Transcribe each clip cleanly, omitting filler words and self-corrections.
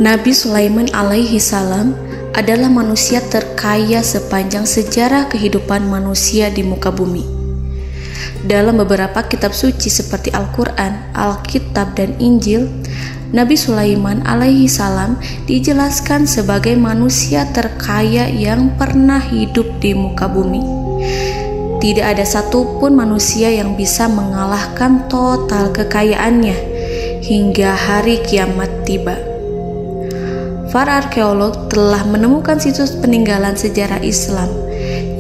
Nabi Sulaiman alaihi salam adalah manusia terkaya sepanjang sejarah kehidupan manusia di muka bumi. Dalam beberapa kitab suci seperti Al-Quran, Alkitab, dan Injil, Nabi Sulaiman alaihi salam dijelaskan sebagai manusia terkaya yang pernah hidup di muka bumi. Tidak ada satupun manusia yang bisa mengalahkan total kekayaannya hingga hari kiamat tiba. Para arkeolog telah menemukan situs peninggalan sejarah Islam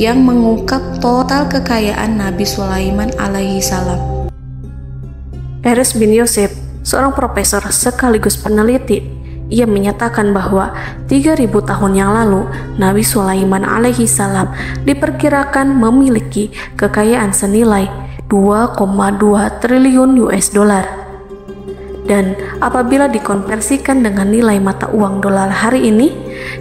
yang mengungkap total kekayaan Nabi Sulaiman alaihi salam. Erez bin Yosef, seorang profesor sekaligus peneliti, ia menyatakan bahwa 3.000 tahun yang lalu Nabi Sulaiman alaihi salam diperkirakan memiliki kekayaan senilai 2,2 triliun US dollar. Dan apabila dikonversikan dengan nilai mata uang dolar hari ini,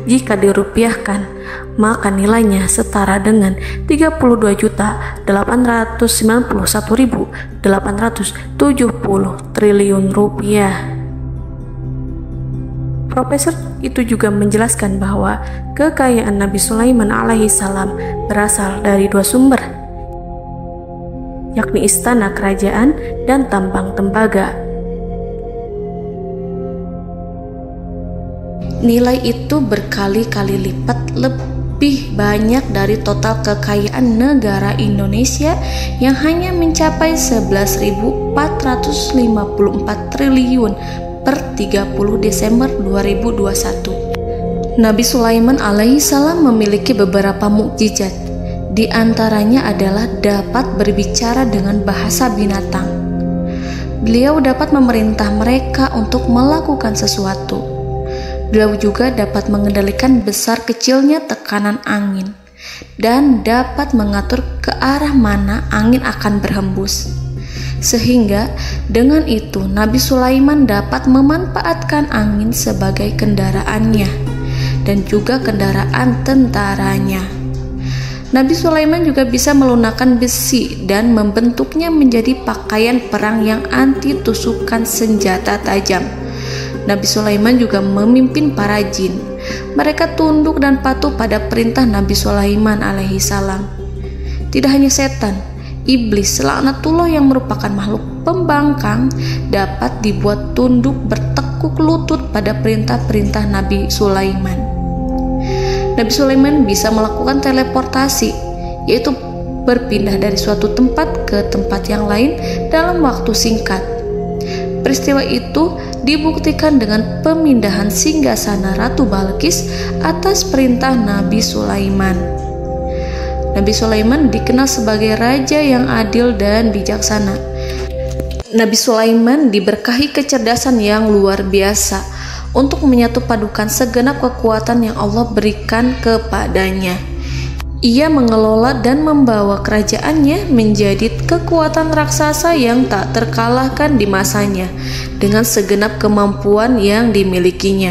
jika dirupiahkan, maka nilainya setara dengan 32.891.870 triliun rupiah. Profesor itu juga menjelaskan bahwa kekayaan Nabi Sulaiman alaihi salam berasal dari dua sumber, yakni istana kerajaan dan tambang tembaga. Nilai itu berkali-kali lipat lebih banyak dari total kekayaan negara Indonesia yang hanya mencapai 11.454 triliun per 30 Desember 2021. Nabi Sulaiman alaihi salam memiliki beberapa mukjizat. Di antaranya adalah dapat berbicara dengan bahasa binatang. Beliau dapat memerintah mereka untuk melakukan sesuatu. Beliau juga dapat mengendalikan besar kecilnya tekanan angin dan dapat mengatur ke arah mana angin akan berhembus. Sehingga dengan itu Nabi Sulaiman dapat memanfaatkan angin sebagai kendaraannya dan juga kendaraan tentaranya. Nabi Sulaiman juga bisa melunakkan besi dan membentuknya menjadi pakaian perang yang anti tusukan senjata tajam. Nabi Sulaiman juga memimpin para jin. Mereka tunduk dan patuh pada perintah Nabi Sulaiman alaihi salam. Tidak hanya setan, iblis laknatullah yang merupakan makhluk pembangkang dapat dibuat tunduk bertekuk lutut pada perintah-perintah Nabi Sulaiman. Nabi Sulaiman bisa melakukan teleportasi, yaitu berpindah dari suatu tempat ke tempat yang lain dalam waktu singkat. Peristiwa itu dibuktikan dengan pemindahan singgasana Ratu Balqis atas perintah Nabi Sulaiman. Nabi Sulaiman dikenal sebagai raja yang adil dan bijaksana. Nabi Sulaiman diberkahi kecerdasan yang luar biasa untuk menyatu padukan segenap kekuatan yang Allah berikan kepadanya. Ia mengelola dan membawa kerajaannya menjadi kekuatan raksasa yang tak terkalahkan di masanya dengan segenap kemampuan yang dimilikinya.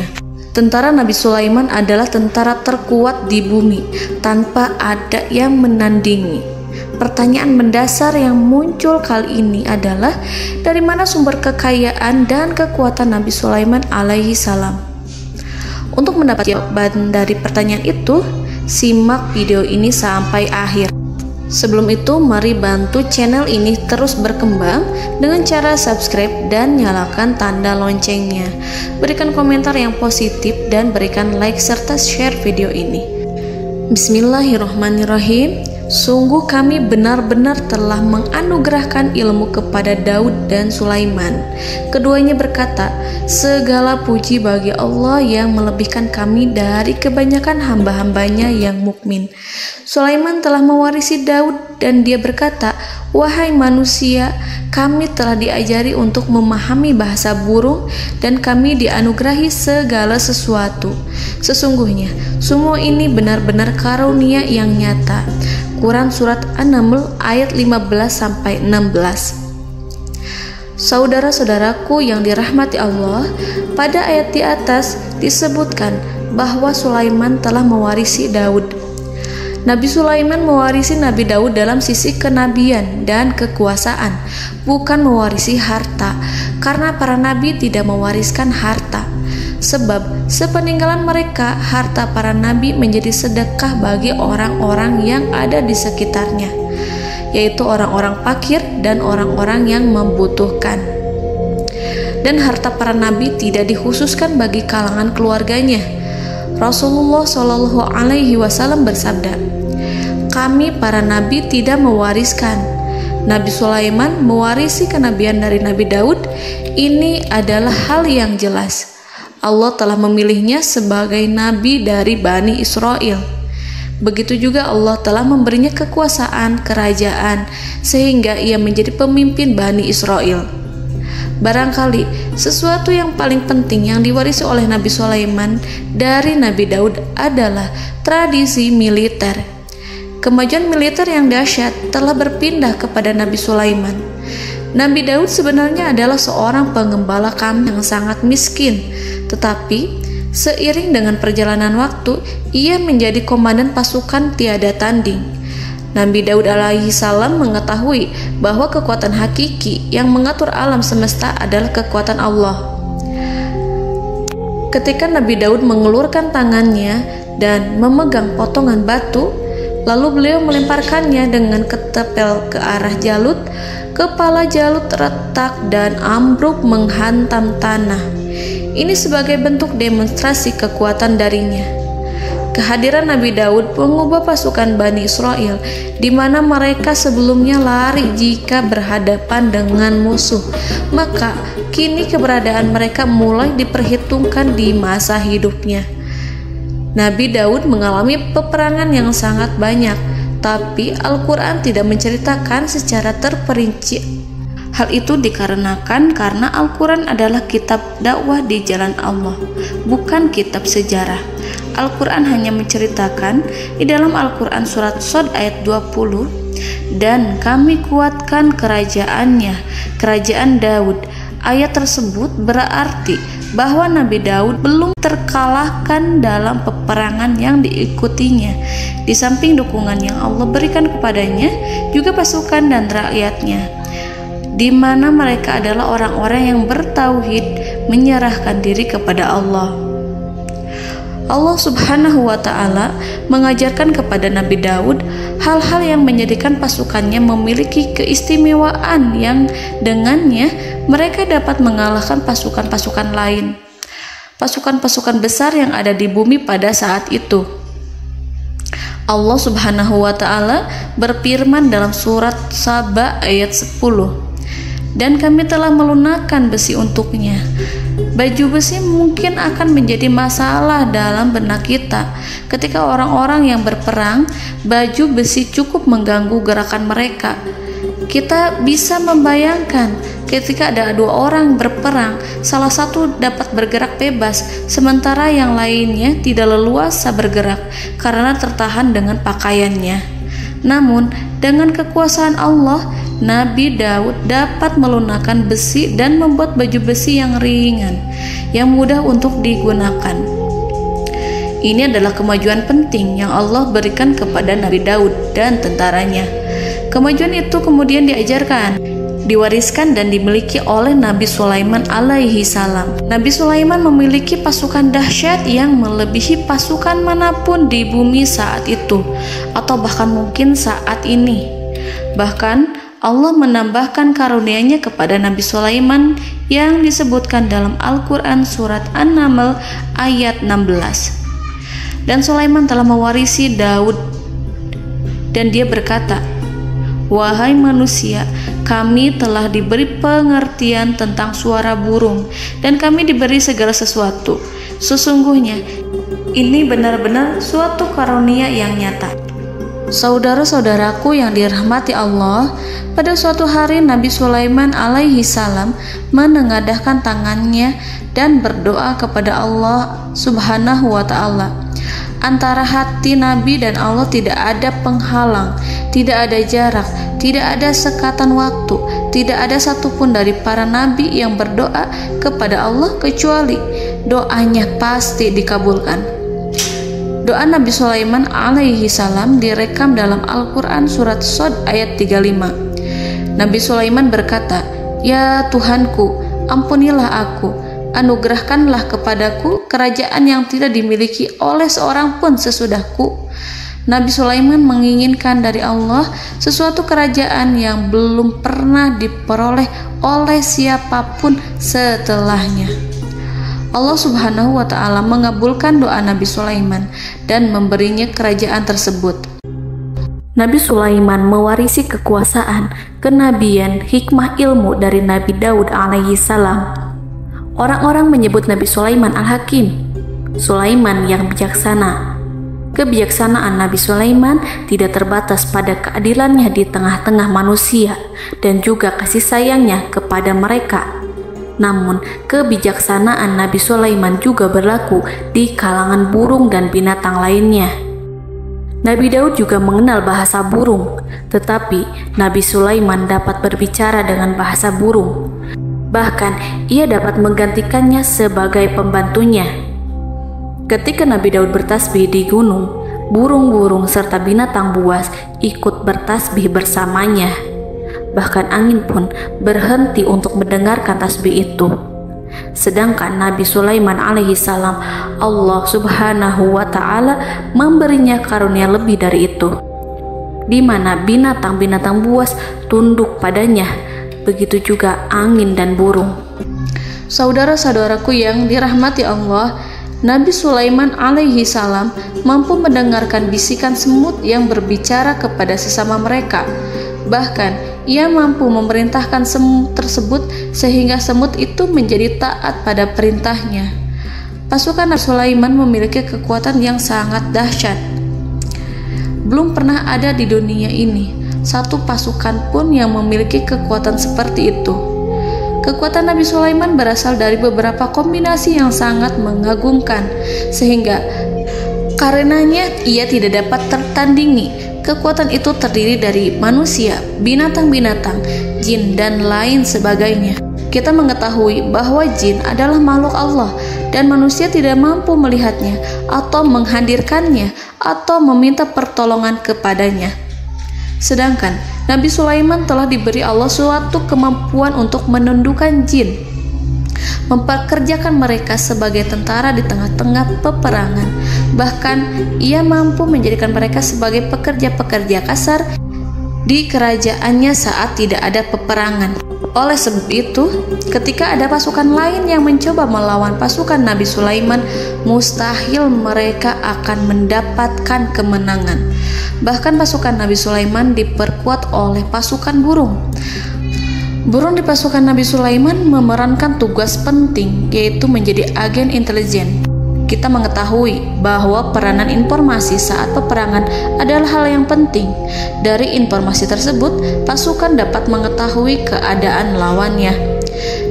Tentara Nabi Sulaiman adalah tentara terkuat di bumi tanpa ada yang menandingi. Pertanyaan mendasar yang muncul kali ini adalah dari mana sumber kekayaan dan kekuatan Nabi Sulaiman alaihi salam? Untuk mendapat jawaban dari pertanyaan itu, simak video ini sampai akhir. Sebelum itu, mari bantu channel ini terus berkembang dengan cara subscribe dan nyalakan tanda loncengnya. Berikan komentar yang positif dan berikan like serta share video ini. Bismillahirrahmanirrahim. Sungguh kami benar-benar telah menganugerahkan ilmu kepada Daud dan Sulaiman. Keduanya berkata, segala puji bagi Allah yang melebihkan kami dari kebanyakan hamba-hambanya yang mukmin. Sulaiman telah mewarisi Daud dan dia berkata, wahai manusia, kami telah diajari untuk memahami bahasa burung dan kami dianugerahi segala sesuatu. Sesungguhnya, semua ini benar-benar karunia yang nyata. Quran Surat An-Naml ayat 15-16. Saudara-saudaraku yang dirahmati Allah, pada ayat di atas disebutkan bahwa Sulaiman telah mewarisi Daud. Nabi Sulaiman mewarisi Nabi Daud dalam sisi kenabian dan kekuasaan, bukan mewarisi harta, karena para nabi tidak mewariskan harta. Sebab sepeninggalan mereka, harta para nabi menjadi sedekah bagi orang-orang yang ada di sekitarnya, yaitu orang-orang fakir dan orang-orang yang membutuhkan. Dan harta para nabi tidak dikhususkan bagi kalangan keluarganya. Rasulullah Shallallahu Alaihi Wasallam bersabda, "Kami para nabi tidak mewariskan." Nabi Sulaiman mewarisi kenabian dari Nabi Daud. Ini adalah hal yang jelas. Allah telah memilihnya sebagai nabi dari Bani Israel. Begitu juga Allah telah memberinya kekuasaan kerajaan sehingga ia menjadi pemimpin Bani Israel. Barangkali sesuatu yang paling penting yang diwarisi oleh Nabi Sulaiman dari Nabi Daud adalah tradisi militer. Kemajuan militer yang dahsyat telah berpindah kepada Nabi Sulaiman. Nabi Daud sebenarnya adalah seorang pengembala kambing yang sangat miskin, tetapi seiring dengan perjalanan waktu, ia menjadi komandan pasukan tiada tanding. Nabi Daud alaihi salam mengetahui bahwa kekuatan hakiki yang mengatur alam semesta adalah kekuatan Allah. Ketika Nabi Daud mengelurkan tangannya dan memegang potongan batu, lalu beliau melemparkannya dengan ketepel ke arah Jalut. Kepala Jalut retak dan ambruk menghantam tanah. Ini sebagai bentuk demonstrasi kekuatan darinya. Kehadiran Nabi Daud mengubah pasukan Bani Israel, di mana mereka sebelumnya lari jika berhadapan dengan musuh. Maka kini keberadaan mereka mulai diperhitungkan di masa hidupnya. Nabi Daud mengalami peperangan yang sangat banyak, tapi Al-Quran tidak menceritakan secara terperinci. Hal itu dikarenakan karena Al-Quran adalah kitab dakwah di jalan Allah, bukan kitab sejarah. Al-Quran hanya menceritakan di dalam Al-Quran surat Shad ayat 20, "Dan kami kuatkan kerajaannya, kerajaan Daud." Ayat tersebut berarti bahwa Nabi Daud belum terkalahkan dalam peperangan yang diikutinya. Di samping dukungan yang Allah berikan kepadanya, juga pasukan dan rakyatnya, di mana mereka adalah orang-orang yang bertauhid, menyerahkan diri kepada Allah. Allah Subhanahu wa Ta'ala mengajarkan kepada Nabi Daud hal-hal yang menjadikan pasukannya memiliki keistimewaan yang dengannya mereka dapat mengalahkan pasukan-pasukan lain, pasukan-pasukan besar yang ada di bumi pada saat itu. Allah Subhanahu wa Ta'ala berfirman dalam surat Saba ayat 10, "Dan kami telah melunakkan besi untuknya." Baju besi mungkin akan menjadi masalah dalam benak kita. Ketika orang-orang yang berperang, baju besi cukup mengganggu gerakan mereka. Kita bisa membayangkan ketika ada dua orang berperang, salah satu dapat bergerak bebas, sementara yang lainnya tidak leluasa bergerak karena tertahan dengan pakaiannya. Namun, dengan kekuasaan Allah, Nabi Daud dapat melunakkan besi dan membuat baju besi yang ringan, yang mudah untuk digunakan. Ini adalah kemajuan penting yang Allah berikan kepada Nabi Daud dan tentaranya. Kemajuan itu kemudian diajarkan, diwariskan dan dimiliki oleh Nabi Sulaiman alaihi salam. Nabi Sulaiman memiliki pasukan dahsyat yang melebihi pasukan manapun di bumi saat itu, atau bahkan mungkin saat ini. Bahkan Allah menambahkan karunia-Nya kepada Nabi Sulaiman yang disebutkan dalam Al-Quran surat An-Naml ayat 16. Dan Sulaiman telah mewarisi Daud, dan dia berkata, "Wahai manusia, kami telah diberi pengertian tentang suara burung, dan kami diberi segala sesuatu. Sesungguhnya ini benar-benar suatu karunia yang nyata." Saudara-saudaraku yang dirahmati Allah, pada suatu hari Nabi Sulaiman alaihi salam menengadahkan tangannya dan berdoa kepada Allah Subhanahu wa Ta'ala. Antara hati Nabi dan Allah tidak ada penghalang, tidak ada jarak, tidak ada sekatan waktu, tidak ada satupun dari para nabi yang berdoa kepada Allah kecuali doanya pasti dikabulkan. Doa Nabi Sulaiman alaihi salam direkam dalam Al-Quran surat Shad ayat 35. Nabi Sulaiman berkata, "Ya Tuhanku, ampunilah aku, anugerahkanlah kepadaku kerajaan yang tidak dimiliki oleh seorang pun sesudahku." Nabi Sulaiman menginginkan dari Allah sesuatu kerajaan yang belum pernah diperoleh oleh siapapun setelahnya. Allah Subhanahu wa Ta'ala mengabulkan doa Nabi Sulaiman dan memberinya kerajaan tersebut. Nabi Sulaiman mewarisi kekuasaan, kenabian, hikmah ilmu dari Nabi Daud alaihi salam. Orang-orang menyebut Nabi Sulaiman Al-Hakim, Sulaiman yang bijaksana. Kebijaksanaan Nabi Sulaiman tidak terbatas pada keadilannya di tengah-tengah manusia dan juga kasih sayangnya kepada mereka. Namun, kebijaksanaan Nabi Sulaiman juga berlaku di kalangan burung dan binatang lainnya. Nabi Daud juga mengenal bahasa burung, tetapi Nabi Sulaiman dapat berbicara dengan bahasa burung. Bahkan, ia dapat menggantikannya sebagai pembantunya. Ketika Nabi Daud bertasbih di gunung, burung-burung serta binatang buas ikut bertasbih bersamanya. Bahkan angin pun berhenti untuk mendengarkan tasbih itu. Sedangkan Nabi Sulaiman alaihi salam, Allah Subhanahu wa Ta'ala memberinya karunia lebih dari itu, di mana binatang-binatang buas tunduk padanya, begitu juga angin dan burung. Saudara-saudaraku yang dirahmati Allah, Nabi Sulaiman alaihi salam mampu mendengarkan bisikan semut yang berbicara kepada sesama mereka. Bahkan, ia mampu memerintahkan semut tersebut sehingga semut itu menjadi taat pada perintahnya. Pasukan Nabi Sulaiman memiliki kekuatan yang sangat dahsyat. Belum pernah ada di dunia ini satu pasukan pun yang memiliki kekuatan seperti itu. Kekuatan Nabi Sulaiman berasal dari beberapa kombinasi yang sangat mengagumkan, sehingga karenanya ia tidak dapat tertandingi. Kekuatan itu terdiri dari manusia, binatang-binatang, jin, dan lain sebagainya. Kita mengetahui bahwa jin adalah makhluk Allah dan manusia tidak mampu melihatnya atau menghadirkannya atau meminta pertolongan kepadanya. Sedangkan Nabi Sulaiman telah diberi Allah suatu kemampuan untuk menundukkan jin, memperkerjakan mereka sebagai tentara di tengah-tengah peperangan. Bahkan ia mampu menjadikan mereka sebagai pekerja-pekerja kasar di kerajaannya saat tidak ada peperangan. Oleh sebab itu, ketika ada pasukan lain yang mencoba melawan pasukan Nabi Sulaiman, mustahil mereka akan mendapatkan kemenangan. Bahkan pasukan Nabi Sulaiman diperkuat oleh pasukan burung. Burung di pasukan Nabi Sulaiman memerankan tugas penting, yaitu menjadi agen intelijen. Kita mengetahui bahwa peranan informasi saat peperangan adalah hal yang penting. Dari informasi tersebut, pasukan dapat mengetahui keadaan lawannya.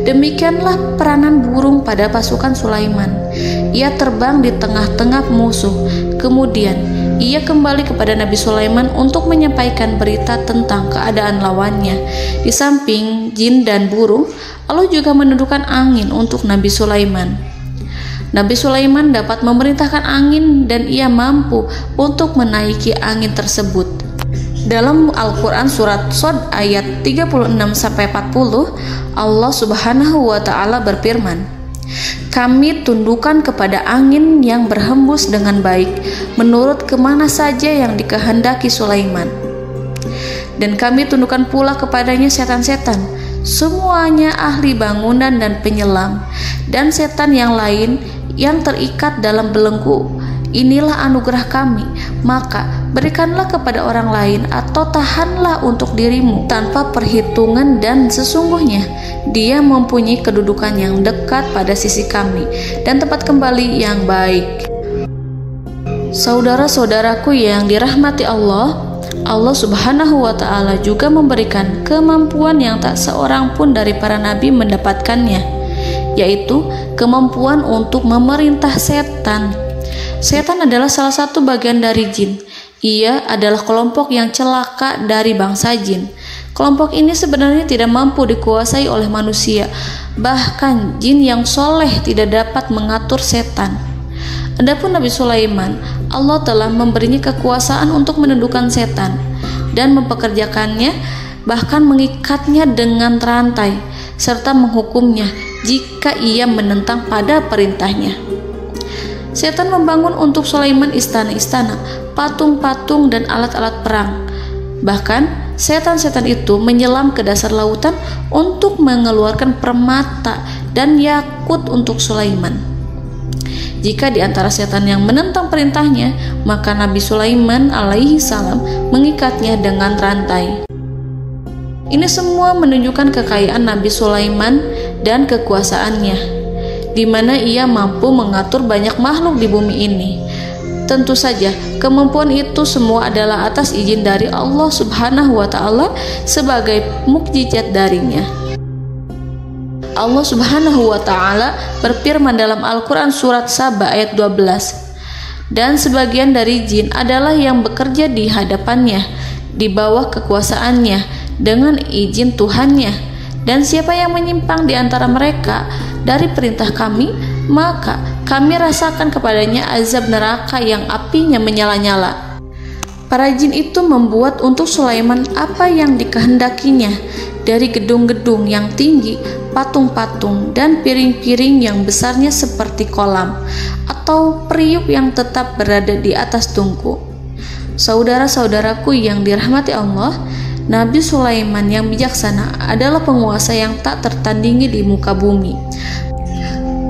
Demikianlah peranan burung pada pasukan Sulaiman. Ia terbang di tengah-tengah musuh. Kemudian, ia kembali kepada Nabi Sulaiman untuk menyampaikan berita tentang keadaan lawannya. Di samping jin dan burung, Allah juga menundukkan angin untuk Nabi Sulaiman. Nabi Sulaiman dapat memerintahkan angin dan ia mampu untuk menaiki angin tersebut. Dalam Al-Quran surat Shad ayat 36-40, Allah Subhanahu wa Ta'ala berfirman, "Kami tundukkan kepada angin yang berhembus dengan baik menurut kemana saja yang dikehendaki Sulaiman. Dan kami tundukkan pula kepadanya setan-setan, semuanya ahli bangunan dan penyelam, dan setan yang lain yang terikat dalam belenggu. Inilah anugerah kami, maka berikanlah kepada orang lain atau tahanlah untuk dirimu tanpa perhitungan, dan sesungguhnya dia mempunyai kedudukan yang dekat pada sisi kami dan tempat kembali yang baik." Saudara-saudaraku yang dirahmati Allah, Allah Subhanahu wa Ta'ala juga memberikan kemampuan yang tak seorang pun dari para nabi mendapatkannya, yaitu kemampuan untuk memerintah setan. Setan adalah salah satu bagian dari jin. Ia adalah kelompok yang celaka dari bangsa jin. Kelompok ini sebenarnya tidak mampu dikuasai oleh manusia. Bahkan jin yang soleh tidak dapat mengatur setan. Adapun Nabi Sulaiman, Allah telah memberinya kekuasaan untuk menundukkan setan dan mempekerjakannya, bahkan mengikatnya dengan rantai serta menghukumnya jika ia menentang pada perintahnya. Setan membangun untuk Sulaiman istana-istana, patung-patung dan alat-alat perang. Bahkan setan-setan itu menyelam ke dasar lautan untuk mengeluarkan permata dan yakut untuk Sulaiman. Jika di antara setan yang menentang perintahnya, maka Nabi Sulaiman alaihi salam mengikatnya dengan rantai. Ini semua menunjukkan kekayaan Nabi Sulaiman dan kekuasaannya, di mana ia mampu mengatur banyak makhluk di bumi ini. Tentu saja, kemampuan itu semua adalah atas izin dari Allah Subhanahu wa Ta'ala sebagai mukjizat darinya. Allah Subhanahu wa Ta'ala berfirman dalam Al-Quran surat Saba ayat 12, dan sebagian dari jin adalah yang bekerja di hadapannya di bawah kekuasaannya dengan izin Tuhannya, dan siapa yang menyimpang di antara mereka dari perintah kami, maka kami rasakan kepadanya azab neraka yang apinya menyala-nyala. Para jin itu membuat untuk Sulaiman apa yang dikehendakinya, dari gedung-gedung yang tinggi, patung-patung, dan piring-piring yang besarnya seperti kolam, atau periuk yang tetap berada di atas tungku. Saudara-saudaraku yang dirahmati Allah, Nabi Sulaiman yang bijaksana adalah penguasa yang tak tertandingi di muka bumi.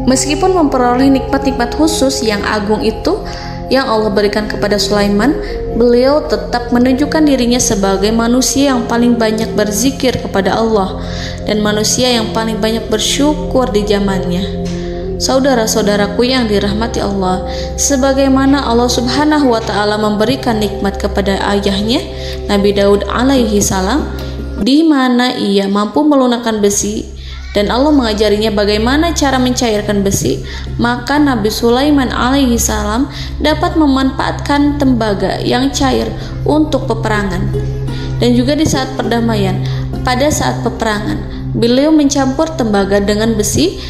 Meskipun memperoleh nikmat-nikmat khusus yang agung itu yang Allah berikan kepada Sulaiman, beliau tetap menunjukkan dirinya sebagai manusia yang paling banyak berzikir kepada Allah dan manusia yang paling banyak bersyukur di zamannya. Saudara-saudaraku yang dirahmati Allah, sebagaimana Allah Subhanahu wa Ta'ala memberikan nikmat kepada ayahnya Nabi Daud alaihi salam, di mana ia mampu melunakkan besi dan Allah mengajarinya bagaimana cara mencairkan besi, maka Nabi Sulaiman alaihi salam dapat memanfaatkan tembaga yang cair untuk peperangan. Dan juga di saat perdamaian, pada saat peperangan, beliau mencampur tembaga dengan besi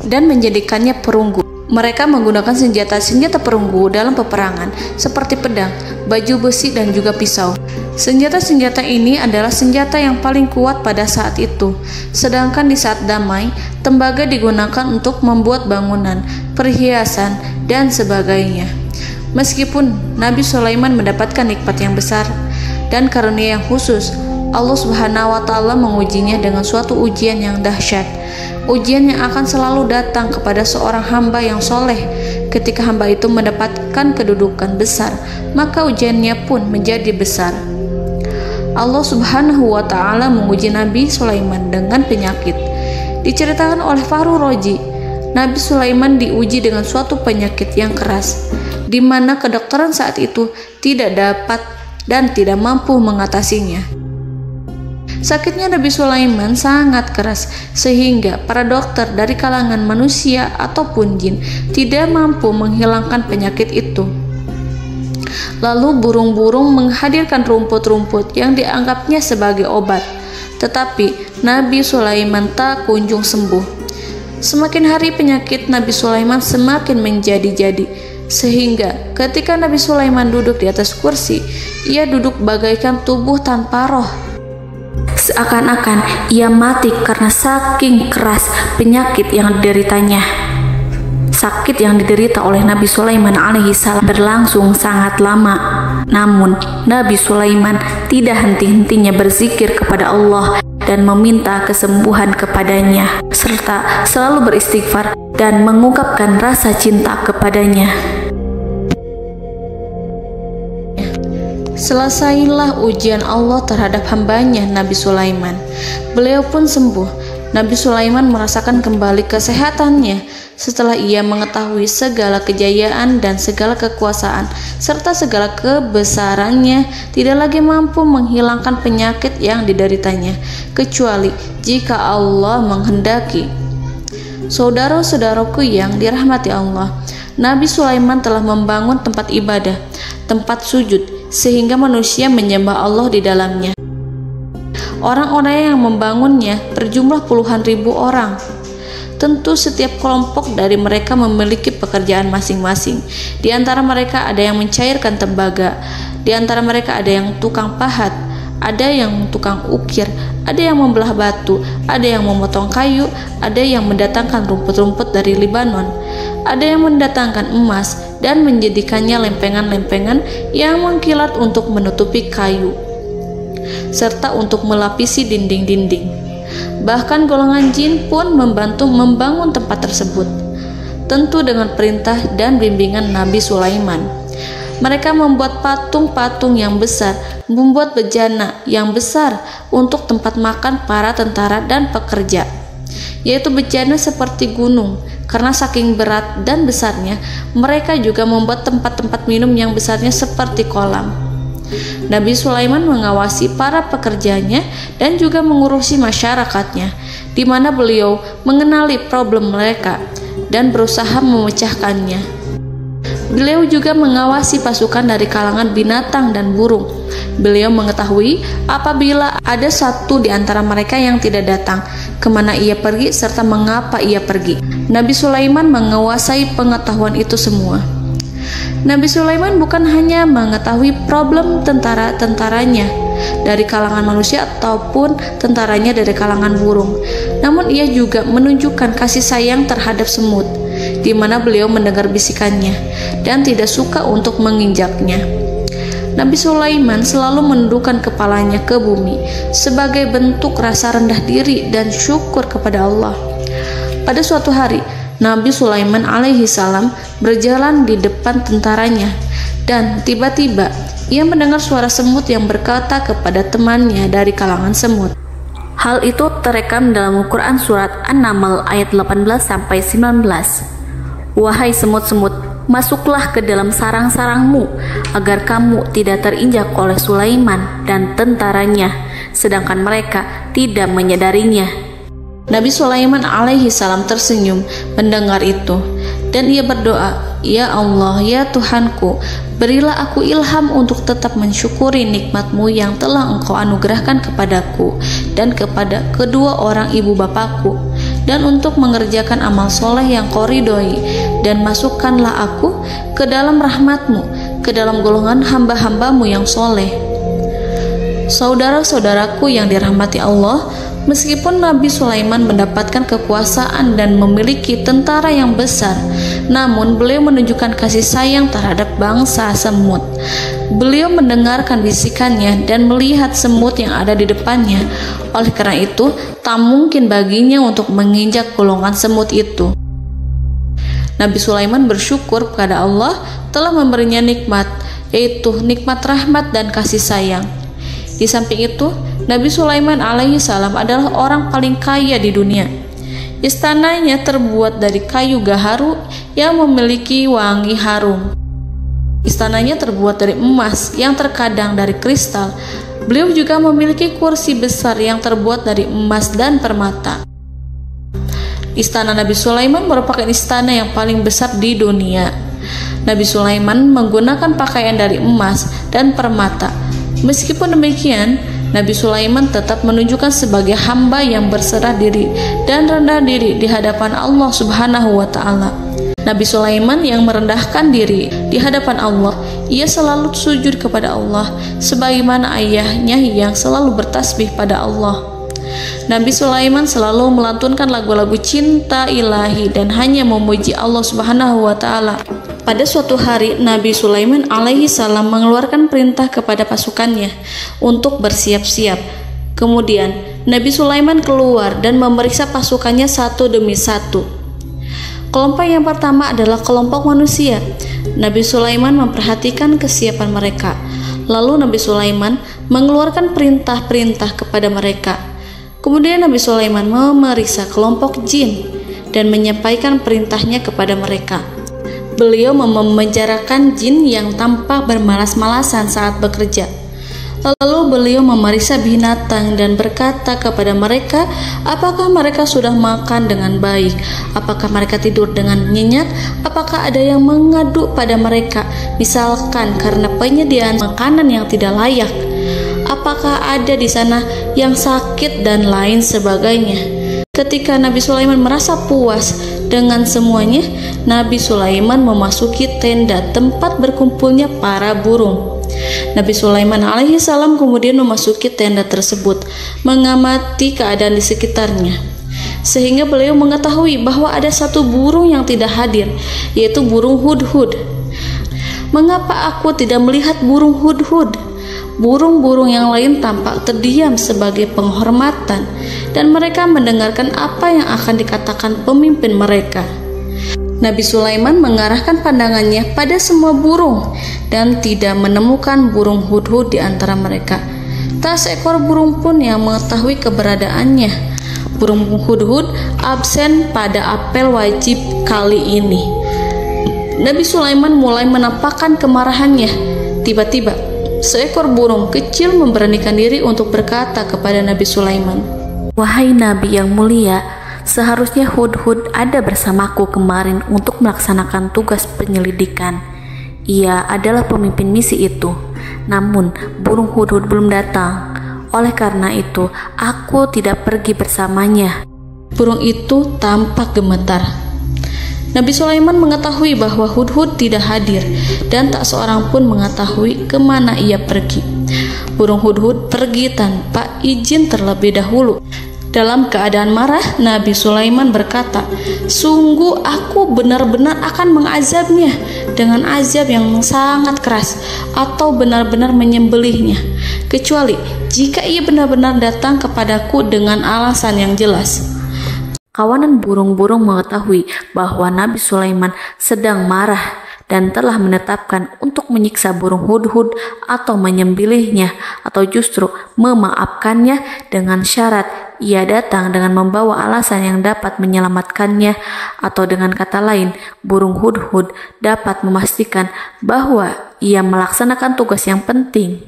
dan menjadikannya perunggu. Mereka menggunakan senjata-senjata perunggu dalam peperangan seperti pedang, baju besi, dan juga pisau. Senjata-senjata ini adalah senjata yang paling kuat pada saat itu. Sedangkan di saat damai, tembaga digunakan untuk membuat bangunan, perhiasan, dan sebagainya. Meskipun Nabi Sulaiman mendapatkan nikmat yang besar dan karunia yang khusus, Allah Subhanahu wa Ta'ala mengujinya dengan suatu ujian yang dahsyat. Ujian yang akan selalu datang kepada seorang hamba yang soleh. Ketika hamba itu mendapatkan kedudukan besar, maka ujiannya pun menjadi besar. Allah Subhanahu wa Ta'ala menguji Nabi Sulaiman dengan penyakit. Diceritakan oleh Fahru Roji, Nabi Sulaiman diuji dengan suatu penyakit yang keras, di mana kedokteran saat itu tidak dapat dan tidak mampu mengatasinya. Sakitnya Nabi Sulaiman sangat keras sehingga para dokter dari kalangan manusia ataupun jin tidak mampu menghilangkan penyakit itu. Lalu burung-burung menghadirkan rumput-rumput yang dianggapnya sebagai obat, tetapi Nabi Sulaiman tak kunjung sembuh. Semakin hari penyakit Nabi Sulaiman semakin menjadi-jadi, sehingga ketika Nabi Sulaiman duduk di atas kursi, ia duduk bagaikan tubuh tanpa roh. Seakan-akan ia mati karena saking keras penyakit yang dideritanya. Sakit yang diderita oleh Nabi Sulaiman alaihi salam berlangsung sangat lama. Namun Nabi Sulaiman tidak henti-hentinya berzikir kepada Allah dan meminta kesembuhan kepadanya, serta selalu beristighfar dan mengungkapkan rasa cinta kepadanya. Selesailah ujian Allah terhadap hambanya Nabi Sulaiman. Beliau pun sembuh. Nabi Sulaiman merasakan kembali kesehatannya setelah ia mengetahui segala kejayaan dan segala kekuasaan serta segala kebesarannya tidak lagi mampu menghilangkan penyakit yang dideritanya kecuali jika Allah menghendaki. Saudara-saudaraku yang dirahmati Allah, Nabi Sulaiman telah membangun tempat ibadah, tempat sujud, sehingga manusia menyembah Allah di dalamnya. Orang-orang yang membangunnya berjumlah puluhan ribu orang. Tentu setiap kelompok dari mereka memiliki pekerjaan masing-masing. Di antara mereka ada yang mencairkan tembaga, di antara mereka ada yang tukang pahat, ada yang tukang ukir, ada yang membelah batu, ada yang memotong kayu, ada yang mendatangkan rumput-rumput dari Libanon, ada yang mendatangkan emas dan menjadikannya lempengan-lempengan yang mengkilat untuk menutupi kayu, serta untuk melapisi dinding-dinding. Bahkan golongan jin pun membantu membangun tempat tersebut, tentu dengan perintah dan bimbingan Nabi Sulaiman. Mereka membuat patung-patung yang besar, membuat bejana yang besar untuk tempat makan para tentara dan pekerja, yaitu bejana seperti gunung. Karena saking berat dan besarnya, mereka juga membuat tempat-tempat minum yang besarnya seperti kolam. Nabi Sulaiman mengawasi para pekerjanya dan juga mengurusi masyarakatnya, di mana beliau mengenali problem mereka dan berusaha memecahkannya. Beliau juga mengawasi pasukan dari kalangan binatang dan burung. Beliau mengetahui apabila ada satu di antara mereka yang tidak datang, kemana ia pergi, serta mengapa ia pergi. Nabi Sulaiman menguasai pengetahuan itu semua. Nabi Sulaiman bukan hanya mengetahui problem tentara-tentaranya dari kalangan manusia ataupun tentaranya dari kalangan burung, namun ia juga menunjukkan kasih sayang terhadap semut, di mana beliau mendengar bisikannya dan tidak suka untuk menginjaknya. Nabi Sulaiman selalu menundukkan kepalanya ke bumi sebagai bentuk rasa rendah diri dan syukur kepada Allah. Pada suatu hari, Nabi Sulaiman alaihi salam berjalan di depan tentaranya dan tiba-tiba ia mendengar suara semut yang berkata kepada temannya dari kalangan semut. Hal itu terekam dalam Al-Quran surat An-Naml ayat 18-19. Wahai semut-semut, masuklah ke dalam sarang-sarangmu agar kamu tidak terinjak oleh Sulaiman dan tentaranya, sedangkan mereka tidak menyadarinya. Nabi Sulaiman alaihi salam tersenyum mendengar itu dan ia berdoa, "Ya Allah, ya Tuhanku, berilah aku ilham untuk tetap mensyukuri nikmat-Mu yang telah Engkau anugerahkan kepadaku dan kepada kedua orang ibu bapakku, dan untuk mengerjakan amal soleh yang Kau ridhoi, dan masukkanlah aku ke dalam rahmat-Mu, ke dalam golongan hamba-hamba-Mu yang soleh." Saudara-saudaraku yang dirahmati Allah, meskipun Nabi Sulaiman mendapatkan kekuasaan dan memiliki tentara yang besar, namun beliau menunjukkan kasih sayang terhadap bangsa semut. Beliau mendengarkan bisikannya dan melihat semut yang ada di depannya. Oleh karena itu, tak mungkin baginya untuk menginjak golongan semut itu. Nabi Sulaiman bersyukur kepada Allah telah memberinya nikmat, yaitu nikmat rahmat dan kasih sayang. Di samping itu, Nabi Sulaiman alaihi salam adalah orang paling kaya di dunia. Istananya terbuat dari kayu gaharu yang memiliki wangi harum. Istananya terbuat dari emas yang terkadang dari kristal. Beliau juga memiliki kursi besar yang terbuat dari emas dan permata. Istana Nabi Sulaiman merupakan istana yang paling besar di dunia. Nabi Sulaiman menggunakan pakaian dari emas dan permata. Meskipun demikian, Nabi Sulaiman tetap menunjukkan sebagai hamba yang berserah diri dan rendah diri di hadapan Allah Subhanahu wa Ta'ala. Nabi Sulaiman yang merendahkan diri di hadapan Allah, ia selalu sujud kepada Allah, sebagaimana ayahnya yang selalu bertasbih pada Allah. Nabi Sulaiman selalu melantunkan lagu-lagu cinta ilahi dan hanya memuji Allah Subhanahu wa Ta'ala. Pada suatu hari, Nabi Sulaiman alaihi salam mengeluarkan perintah kepada pasukannya untuk bersiap-siap. Kemudian, Nabi Sulaiman keluar dan memeriksa pasukannya satu demi satu. Kelompok yang pertama adalah kelompok manusia. Nabi Sulaiman memperhatikan kesiapan mereka. Lalu Nabi Sulaiman mengeluarkan perintah-perintah kepada mereka. Kemudian Nabi Sulaiman memeriksa kelompok jin dan menyampaikan perintahnya kepada mereka. Beliau memenjarakan jin yang tampak bermalas-malasan saat bekerja. Lalu beliau memeriksa binatang dan berkata kepada mereka, apakah mereka sudah makan dengan baik, apakah mereka tidur dengan nyenyak, apakah ada yang mengadu pada mereka, misalkan karena penyediaan makanan yang tidak layak, apakah ada di sana yang sakit dan lain sebagainya. Ketika Nabi Sulaiman merasa puas dengan semuanya, Nabi Sulaiman memasuki tenda tempat berkumpulnya para burung. Nabi Sulaiman alaihissalam kemudian memasuki tenda tersebut, mengamati keadaan di sekitarnya, sehingga beliau mengetahui bahwa ada satu burung yang tidak hadir, yaitu burung hudhud. Mengapa aku tidak melihat burung hudhud? Burung-burung yang lain tampak terdiam sebagai penghormatan, dan mereka mendengarkan apa yang akan dikatakan pemimpin mereka. Nabi Sulaiman mengarahkan pandangannya pada semua burung dan tidak menemukan burung hudhud di antara mereka. Tak seekor burung pun yang mengetahui keberadaannya. Burung hudhud absen pada apel wajib kali ini. Nabi Sulaiman mulai menampakkan kemarahannya. Tiba-tiba seekor burung kecil memberanikan diri untuk berkata kepada Nabi Sulaiman, "Wahai Nabi yang mulia, seharusnya hudhud ada bersamaku kemarin untuk melaksanakan tugas penyelidikan. Ia adalah pemimpin misi itu. Namun burung hudhud belum datang. Oleh karena itu, aku tidak pergi bersamanya." Burung itu tampak gemetar. Nabi Sulaiman mengetahui bahwa hudhud tidak hadir dan tak seorang pun mengetahui kemana ia pergi. Burung hudhud pergi tanpa izin terlebih dahulu. Dalam keadaan marah, Nabi Sulaiman berkata, "Sungguh aku benar-benar akan mengazabnya dengan azab yang sangat keras, atau benar-benar menyembelihnya, kecuali jika ia benar-benar datang kepadaku dengan alasan yang jelas." Kawanan burung-burung mengetahui bahwa Nabi Sulaiman sedang marah dan telah menetapkan untuk menyiksa burung hudhud atau menyembelihnya, atau justru memaafkannya dengan syarat ia datang dengan membawa alasan yang dapat menyelamatkannya, atau dengan kata lain, burung hudhud dapat memastikan bahwa ia melaksanakan tugas yang penting.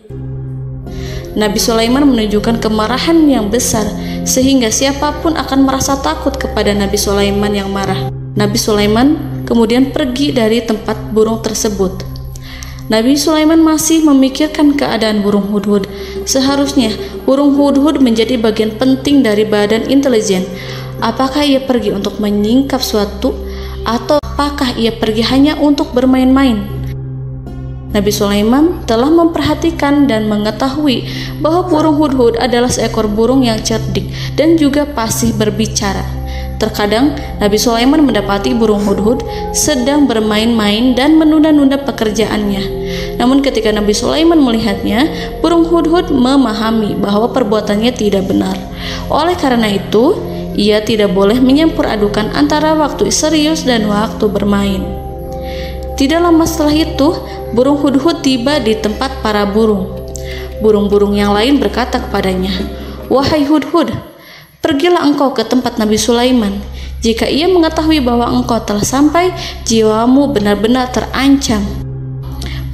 Nabi Sulaiman menunjukkan kemarahan yang besar sehingga siapapun akan merasa takut kepada Nabi Sulaiman yang marah. Nabi Sulaiman kemudian pergi dari tempat burung tersebut. Nabi Sulaiman masih memikirkan keadaan burung hudhud. Seharusnya burung hudhud menjadi bagian penting dari badan intelijen. Apakah ia pergi untuk menyingkap suatu, atau apakah ia pergi hanya untuk bermain-main? Nabi Sulaiman telah memperhatikan dan mengetahui bahwa burung hudhud adalah seekor burung yang cerdik dan juga fasih berbicara. Terkadang Nabi Sulaiman mendapati burung hudhud sedang bermain-main dan menunda-nunda pekerjaannya. Namun ketika Nabi Sulaiman melihatnya, burung hudhud memahami bahwa perbuatannya tidak benar. Oleh karena itu, ia tidak boleh menyampur adukan antara waktu serius dan waktu bermain. Tidak lama setelah itu, burung hudhud tiba di tempat para burung. Burung-burung yang lain berkata kepadanya, "Wahai hudhud, pergilah engkau ke tempat Nabi Sulaiman. Jika ia mengetahui bahwa engkau telah sampai, jiwamu benar-benar terancam."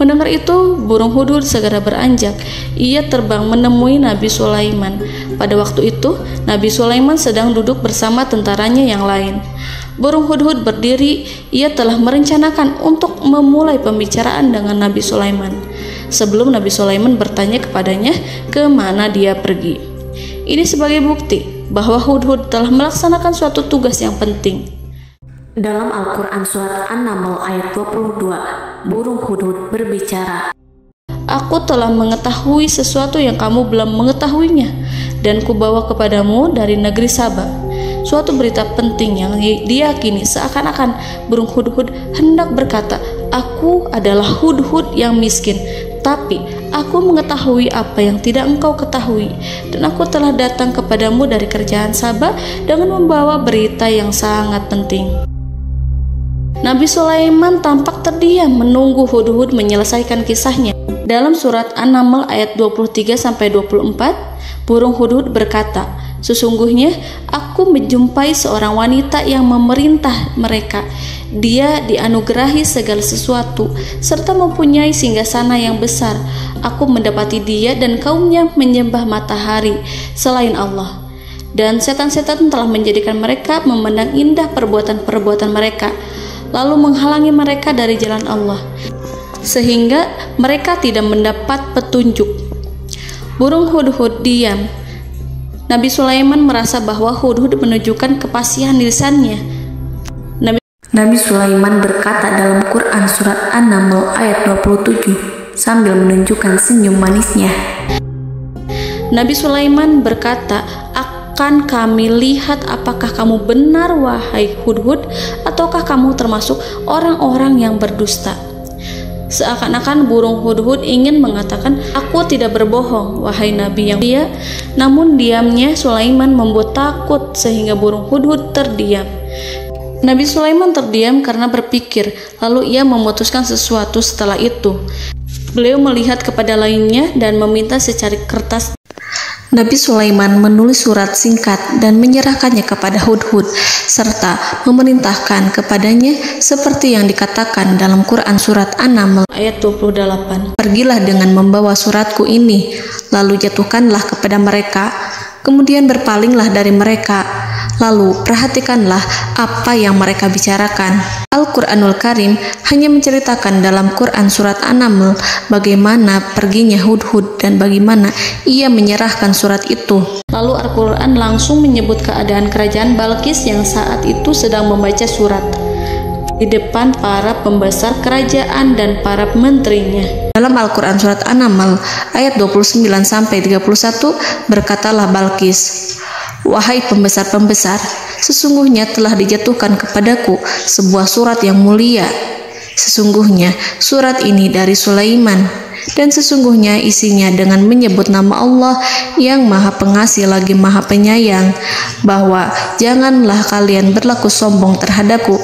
Mendengar itu, burung hudhud segera beranjak. Ia terbang menemui Nabi Sulaiman. Pada waktu itu, Nabi Sulaiman sedang duduk bersama tentaranya yang lain. Burung hudhud berdiri. Ia telah merencanakan untuk memulai pembicaraan dengan Nabi Sulaiman sebelum Nabi Sulaiman bertanya kepadanya kemana dia pergi. Ini sebagai bukti bahwa hudhud telah melaksanakan suatu tugas yang penting. Dalam Al-Quran Surat An-Naml ayat 22, burung hudhud berbicara, "Aku telah mengetahui sesuatu yang kamu belum mengetahuinya, dan kubawa kepadamu dari negeri Saba suatu berita penting yang diyakini seakan-akan burung hudhud hendak berkata, 'Aku adalah hudhud yang miskin, tapi aku mengetahui apa yang tidak engkau ketahui, dan aku telah datang kepadamu dari kerajaan Saba dengan membawa berita yang sangat penting.'" Nabi Sulaiman tampak terdiam menunggu hudhud menyelesaikan kisahnya. Dalam surat An-Naml ayat 23-24, burung hudhud berkata, "Sesungguhnya aku menjumpai seorang wanita yang memerintah mereka. Dia dianugerahi segala sesuatu serta mempunyai singgasana yang besar. Aku mendapati dia dan kaumnya menyembah matahari selain Allah. Dan setan-setan telah menjadikan mereka memandang indah perbuatan-perbuatan mereka, lalu menghalangi mereka dari jalan Allah, sehingga mereka tidak mendapat petunjuk." Burung hudhud diam. Nabi Sulaiman merasa bahwa Hudhud menunjukkan kefasihan lisannya. Nabi Sulaiman berkata dalam Quran surat An-Naml ayat 27 sambil menunjukkan senyum manisnya. Nabi Sulaiman berkata, "Akan kami lihat apakah kamu benar wahai Hudhud, ataukah kamu termasuk orang-orang yang berdusta." Seakan-akan burung Hudhud ingin mengatakan, "Aku tidak berbohong, wahai Nabi yang mulia." Namun diamnya Sulaiman membuat takut sehingga burung Hudhud terdiam. Nabi Sulaiman terdiam karena berpikir, lalu ia memutuskan sesuatu setelah itu. Beliau melihat kepada lainnya dan meminta secari kertas. Nabi Sulaiman menulis surat singkat dan menyerahkannya kepada Hudhud, serta memerintahkan kepadanya seperti yang dikatakan dalam Quran surat An-Naml ayat 28. "Pergilah dengan membawa suratku ini, lalu jatuhkanlah kepada mereka, kemudian berpalinglah dari mereka, lalu perhatikanlah apa yang mereka bicarakan." Al-Quranul Karim hanya menceritakan dalam Quran surat An-Naml bagaimana perginya Hudhud dan bagaimana ia menyerahkan surat itu. Lalu Al-Quran langsung menyebut keadaan kerajaan Balqis yang saat itu sedang membaca surat di depan para pembesar kerajaan dan para menterinya. Dalam Al-Quran surat An-Naml ayat 29-31 berkatalah Balqis, "Wahai pembesar-pembesar, sesungguhnya telah dijatuhkan kepadaku sebuah surat yang mulia. Sesungguhnya surat ini dari Sulaiman, dan sesungguhnya isinya dengan menyebut nama Allah yang Maha Pengasih lagi Maha Penyayang, bahwa janganlah kalian berlaku sombong terhadapku,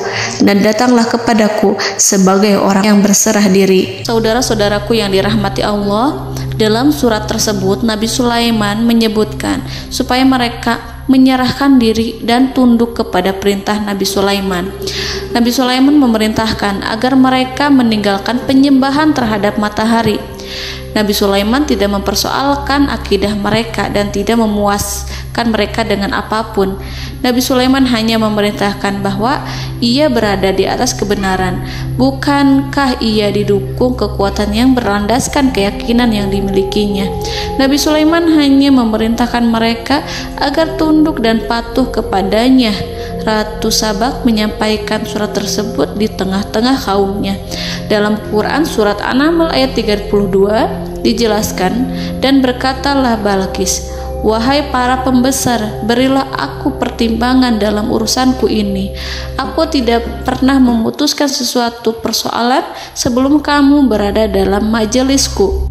dan datanglah kepadaku sebagai orang yang berserah diri." Saudara-saudaraku yang dirahmati Allah, dalam surat tersebut Nabi Sulaiman menyebutkan supaya mereka menyerahkan diri dan tunduk kepada perintah Nabi Sulaiman. Nabi Sulaiman memerintahkan agar mereka meninggalkan penyembahan terhadap matahari. Nabi Sulaiman tidak mempersoalkan akidah mereka dan tidak memuaskan mereka dengan apapun. Nabi Sulaiman hanya memerintahkan bahwa ia berada di atas kebenaran. Bukankah ia didukung kekuatan yang berlandaskan keyakinan yang dimilikinya? Nabi Sulaiman hanya memerintahkan mereka agar tunduk dan patuh kepadanya. Ratu Sabak menyampaikan surat tersebut di tengah-tengah kaumnya. Dalam Quran surat An-Naml ayat 32 dijelaskan, "Dan berkatalah Balqis, wahai para pembesar, berilah aku pertimbangan dalam urusanku ini. Aku tidak pernah memutuskan sesuatu persoalan sebelum kamu berada dalam majelisku."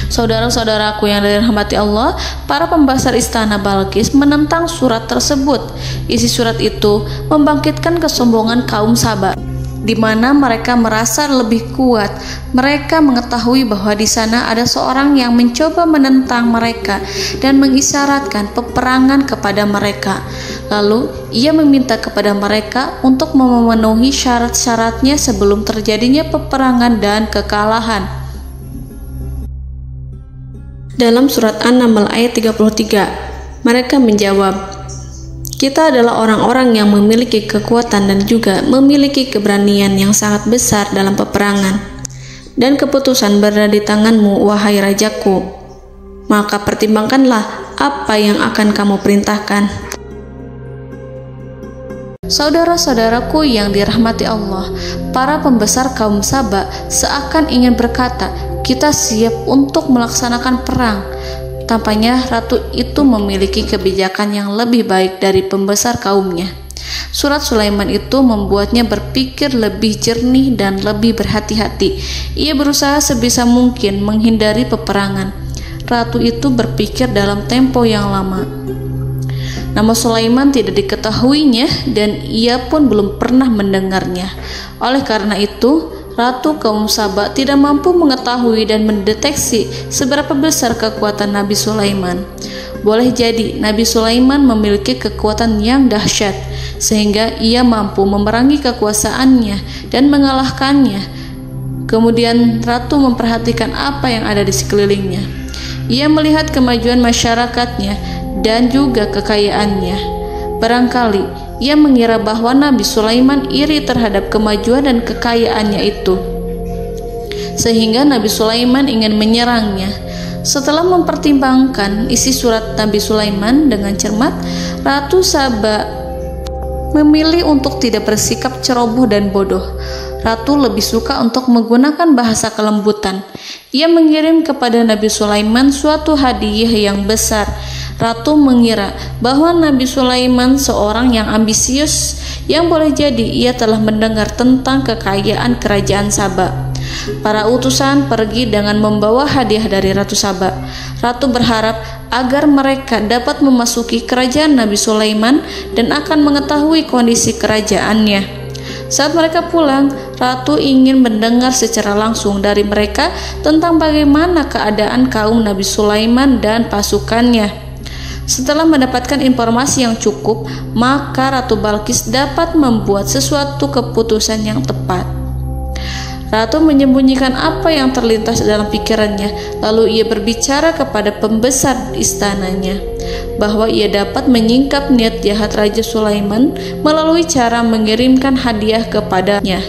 Saudara-saudaraku yang dirahmati Allah, para pembesar istana Balqis menentang surat tersebut. Isi surat itu membangkitkan kesombongan kaum Sabak, di mana mereka merasa lebih kuat. Mereka mengetahui bahwa di sana ada seorang yang mencoba menentang mereka dan mengisyaratkan peperangan kepada mereka. Lalu ia meminta kepada mereka untuk memenuhi syarat-syaratnya sebelum terjadinya peperangan dan kekalahan. Dalam surat An-Naml ayat 33, mereka menjawab, "Kita adalah orang-orang yang memiliki kekuatan dan juga memiliki keberanian yang sangat besar dalam peperangan. Dan keputusan berada di tanganmu, wahai rajaku. Maka pertimbangkanlah apa yang akan kamu perintahkan." Saudara-saudaraku yang dirahmati Allah, para pembesar kaum Sabak seakan ingin berkata, "Kita siap untuk melaksanakan perang." Tampaknya ratu itu memiliki kebijakan yang lebih baik dari pembesar kaumnya. Surat Sulaiman itu membuatnya berpikir lebih jernih dan lebih berhati-hati. Ia berusaha sebisa mungkin menghindari peperangan. Ratu itu berpikir dalam tempo yang lama. Nama Sulaiman tidak diketahuinya dan ia pun belum pernah mendengarnya. Oleh karena itu, Ratu kaum Sabak tidak mampu mengetahui dan mendeteksi seberapa besar kekuatan Nabi Sulaiman. Boleh jadi Nabi Sulaiman memiliki kekuatan yang dahsyat, sehingga ia mampu memerangi kekuasaannya dan mengalahkannya. Kemudian Ratu memperhatikan apa yang ada di sekelilingnya. Ia melihat kemajuan masyarakatnya dan juga kekayaannya. Barangkali ia mengira bahwa Nabi Sulaiman iri terhadap kemajuan dan kekayaannya itu, sehingga Nabi Sulaiman ingin menyerangnya. Setelah mempertimbangkan isi surat Nabi Sulaiman dengan cermat, Ratu Saba memilih untuk tidak bersikap ceroboh dan bodoh. Ratu lebih suka untuk menggunakan bahasa kelembutan. Ia mengirim kepada Nabi Sulaiman suatu hadiah yang besar. Ratu mengira bahwa Nabi Sulaiman seorang yang ambisius, yang boleh jadi ia telah mendengar tentang kekayaan kerajaan Saba. Para utusan pergi dengan membawa hadiah dari Ratu Saba. Ratu berharap agar mereka dapat memasuki kerajaan Nabi Sulaiman dan akan mengetahui kondisi kerajaannya. Saat mereka pulang, Ratu ingin mendengar secara langsung dari mereka tentang bagaimana keadaan kaum Nabi Sulaiman dan pasukannya. Setelah mendapatkan informasi yang cukup, maka Ratu Balkis dapat membuat sesuatu keputusan yang tepat. Ratu menyembunyikan apa yang terlintas dalam pikirannya, lalu ia berbicara kepada pembesar istananya bahwa ia dapat menyingkap niat jahat Raja Sulaiman melalui cara mengirimkan hadiah kepadanya.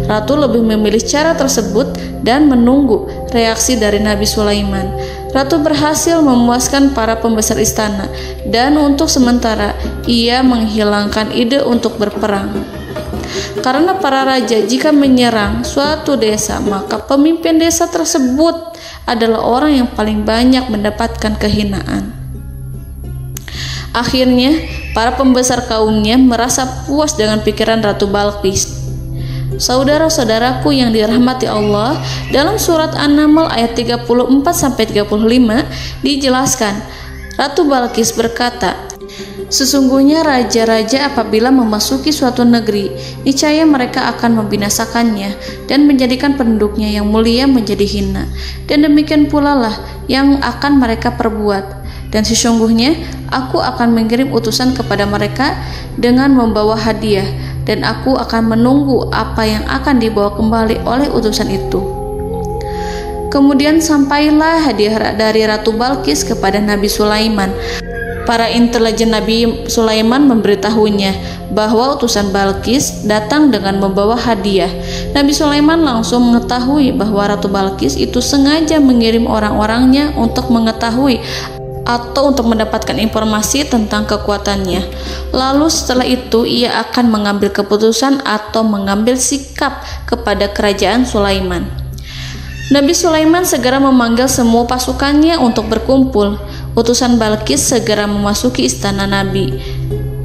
Ratu lebih memilih cara tersebut dan menunggu reaksi dari Nabi Sulaiman. Ratu berhasil memuaskan para pembesar istana, dan untuk sementara ia menghilangkan ide untuk berperang. Karena para raja jika menyerang suatu desa, maka pemimpin desa tersebut adalah orang yang paling banyak mendapatkan kehinaan. Akhirnya, para pembesar kaumnya merasa puas dengan pikiran Ratu Balkis. Saudara-saudaraku yang dirahmati Allah, dalam surat An-Naml ayat 34-35 dijelaskan, Ratu Balkis berkata, "Sesungguhnya raja-raja apabila memasuki suatu negeri, niscaya mereka akan membinasakannya dan menjadikan penduduknya yang mulia menjadi hina. Dan demikian pula lah yang akan mereka perbuat. Dan sesungguhnya aku akan mengirim utusan kepada mereka dengan membawa hadiah, dan aku akan menunggu apa yang akan dibawa kembali oleh utusan itu." Kemudian sampailah hadiah dari Ratu Balkis kepada Nabi Sulaiman. Para intelijen Nabi Sulaiman memberitahunya bahwa utusan Balkis datang dengan membawa hadiah. Nabi Sulaiman langsung mengetahui bahwa Ratu Balkis itu sengaja mengirim orang-orangnya untuk mengetahui atau untuk mendapatkan informasi tentang kekuatannya. Lalu setelah itu ia akan mengambil keputusan atau mengambil sikap kepada kerajaan Sulaiman. Nabi Sulaiman segera memanggil semua pasukannya untuk berkumpul. Utusan Balkis segera memasuki istana Nabi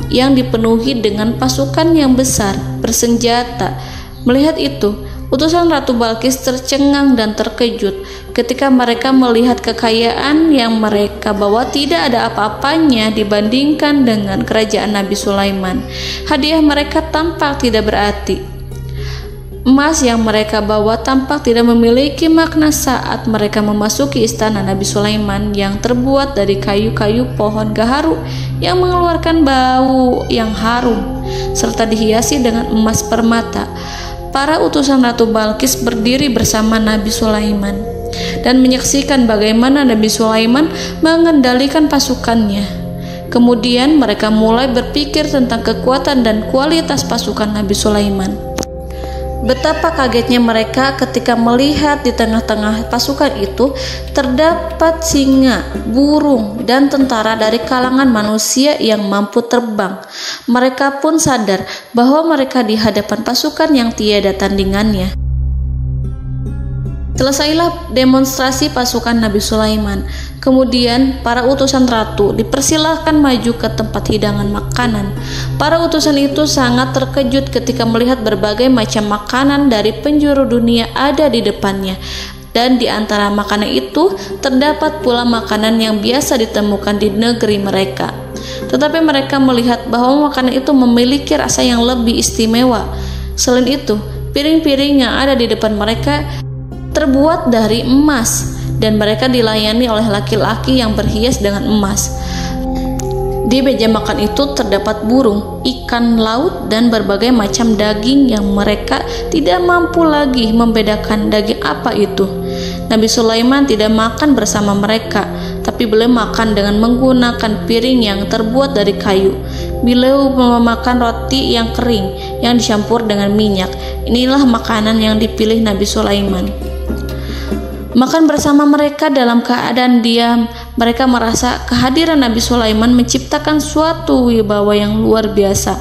yang dipenuhi dengan pasukan yang besar bersenjata. Melihat itu, utusan Ratu Balkis tercengang dan terkejut ketika mereka melihat kekayaan yang mereka bawa tidak ada apa-apanya dibandingkan dengan kerajaan Nabi Sulaiman. Hadiah mereka tampak tidak berarti. Emas yang mereka bawa tampak tidak memiliki makna saat mereka memasuki istana Nabi Sulaiman yang terbuat dari kayu-kayu pohon gaharu yang mengeluarkan bau yang harum serta dihiasi dengan emas permata. Para utusan Ratu Balkis berdiri bersama Nabi Sulaiman dan menyaksikan bagaimana Nabi Sulaiman mengendalikan pasukannya. Kemudian mereka mulai berpikir tentang kekuatan dan kualitas pasukan Nabi Sulaiman. Betapa kagetnya mereka ketika melihat di tengah-tengah pasukan itu terdapat singa, burung, dan tentara dari kalangan manusia yang mampu terbang. Mereka pun sadar bahwa mereka di hadapan pasukan yang tiada tandingannya. Selesailah demonstrasi pasukan Nabi Sulaiman. Kemudian para utusan ratu dipersilahkan maju ke tempat hidangan makanan. Para utusan itu sangat terkejut ketika melihat berbagai macam makanan dari penjuru dunia ada di depannya. Dan di antara makanan itu terdapat pula makanan yang biasa ditemukan di negeri mereka. Tetapi mereka melihat bahwa makanan itu memiliki rasa yang lebih istimewa. Selain itu, piring-piring yang ada di depan mereka terbuat dari emas, dan mereka dilayani oleh laki-laki yang berhias dengan emas. Di meja makan itu terdapat burung, ikan laut, dan berbagai macam daging yang mereka tidak mampu lagi membedakan daging apa itu. Nabi Sulaiman tidak makan bersama mereka, tapi beliau makan dengan menggunakan piring yang terbuat dari kayu. Beliau memakan roti yang kering yang dicampur dengan minyak. Inilah makanan yang dipilih Nabi Sulaiman. makan bersama mereka dalam keadaan diam. Mereka merasa kehadiran Nabi Sulaiman menciptakan suatu wibawa yang luar biasa.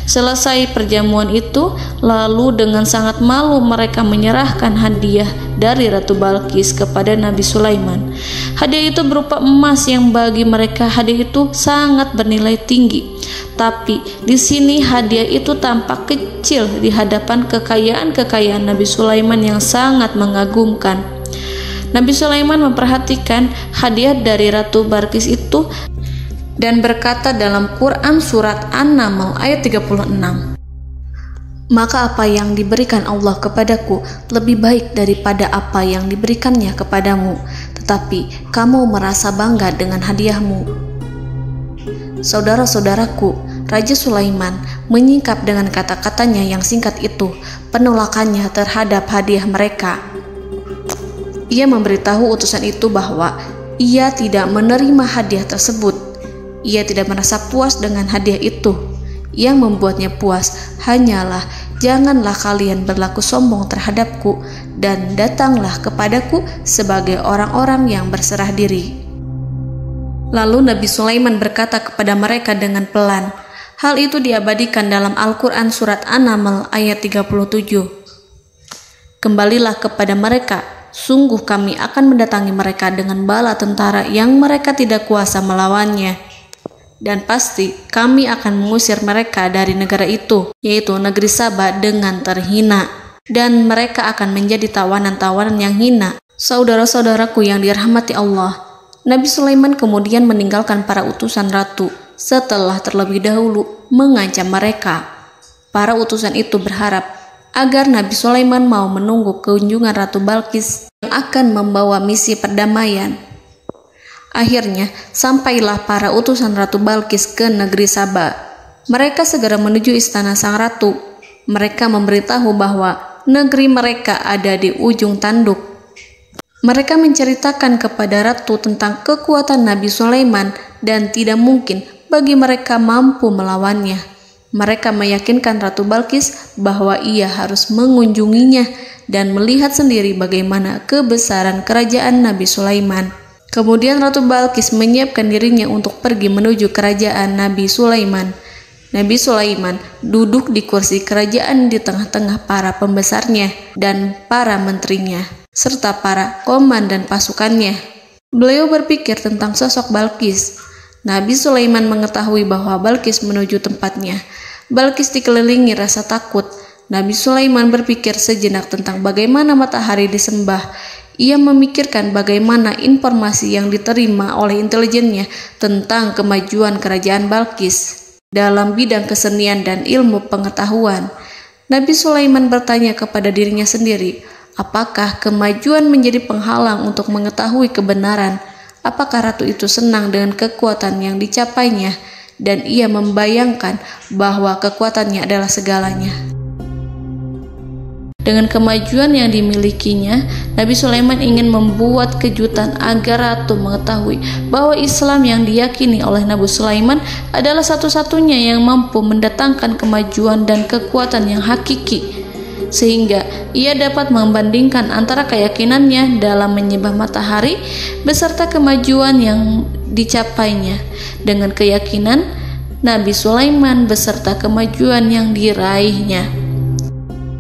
Selesai perjamuan itu, lalu dengan sangat malu mereka menyerahkan hadiah dari Ratu Balkis kepada Nabi Sulaiman. Hadiah itu berupa emas yang bagi mereka hadiah itu sangat bernilai tinggi. Tapi di sini hadiah itu tampak kecil di hadapan kekayaan Nabi Sulaiman yang sangat mengagumkan. Nabi Sulaiman memperhatikan hadiah dari Ratu Balkis itu dan berkata dalam Quran surat An-Naml ayat 36, "Maka apa yang diberikan Allah kepadaku lebih baik daripada apa yang diberikannya kepadamu, tetapi kamu merasa bangga dengan hadiahmu." Saudara-saudaraku, Raja Sulaiman menyingkap dengan kata-katanya yang singkat itu penolakannya terhadap hadiah mereka. Ia memberitahu utusan itu bahwa ia tidak menerima hadiah tersebut. Ia tidak merasa puas dengan hadiah itu. Yang membuatnya puas hanyalah, "Janganlah kalian berlaku sombong terhadapku dan datanglah kepadaku sebagai orang-orang yang berserah diri." Lalu Nabi Sulaiman berkata kepada mereka dengan pelan. Hal itu diabadikan dalam Al-Quran surat An-Naml ayat 37. "Kembalilah kepada mereka. Sungguh kami akan mendatangi mereka dengan bala tentara yang mereka tidak kuasa melawannya. Dan pasti kami akan mengusir mereka dari negara itu, yaitu negeri Saba, dengan terhina. Dan mereka akan menjadi tawanan-tawanan yang hina." Saudara-saudaraku yang dirahmati Allah, Nabi Sulaiman kemudian meninggalkan para utusan ratu setelah terlebih dahulu mengancam mereka. Para utusan itu berharap agar Nabi Sulaiman mau menunggu kunjungan Ratu Balkis yang akan membawa misi perdamaian. Akhirnya, sampailah para utusan Ratu Balkis ke negeri Saba. Mereka segera menuju istana sang ratu. Mereka memberitahu bahwa negeri mereka ada di ujung tanduk. Mereka menceritakan kepada ratu tentang kekuatan Nabi Sulaiman dan tidak mungkin bagi mereka mampu melawannya. Mereka meyakinkan Ratu Balkis bahwa ia harus mengunjunginya dan melihat sendiri bagaimana kebesaran kerajaan Nabi Sulaiman. Kemudian Ratu Balkis menyiapkan dirinya untuk pergi menuju kerajaan Nabi Sulaiman. Nabi Sulaiman duduk di kursi kerajaan di tengah-tengah para pembesarnya dan para menterinya, serta para komandan pasukannya. Beliau berpikir tentang sosok Balkis. Nabi Sulaiman mengetahui bahwa Balkis menuju tempatnya. Balkis dikelilingi rasa takut. Nabi Sulaiman berpikir sejenak tentang bagaimana matahari disembah. Ia memikirkan bagaimana informasi yang diterima oleh intelijennya tentang kemajuan kerajaan Balkis dalam bidang kesenian dan ilmu pengetahuan. Nabi Sulaiman bertanya kepada dirinya sendiri, apakah kemajuan menjadi penghalang untuk mengetahui kebenaran? Apakah ratu itu senang dengan kekuatan yang dicapainya? Dan ia membayangkan bahwa kekuatannya adalah segalanya. Dengan kemajuan yang dimilikinya, Nabi Sulaiman ingin membuat kejutan agar ratu mengetahui bahwa Islam yang diyakini oleh Nabi Sulaiman adalah satu-satunya yang mampu mendatangkan kemajuan dan kekuatan yang hakiki, sehingga ia dapat membandingkan antara keyakinannya dalam menyembah matahari beserta kemajuan yang dicapainya dengan keyakinan Nabi Sulaiman beserta kemajuan yang diraihnya.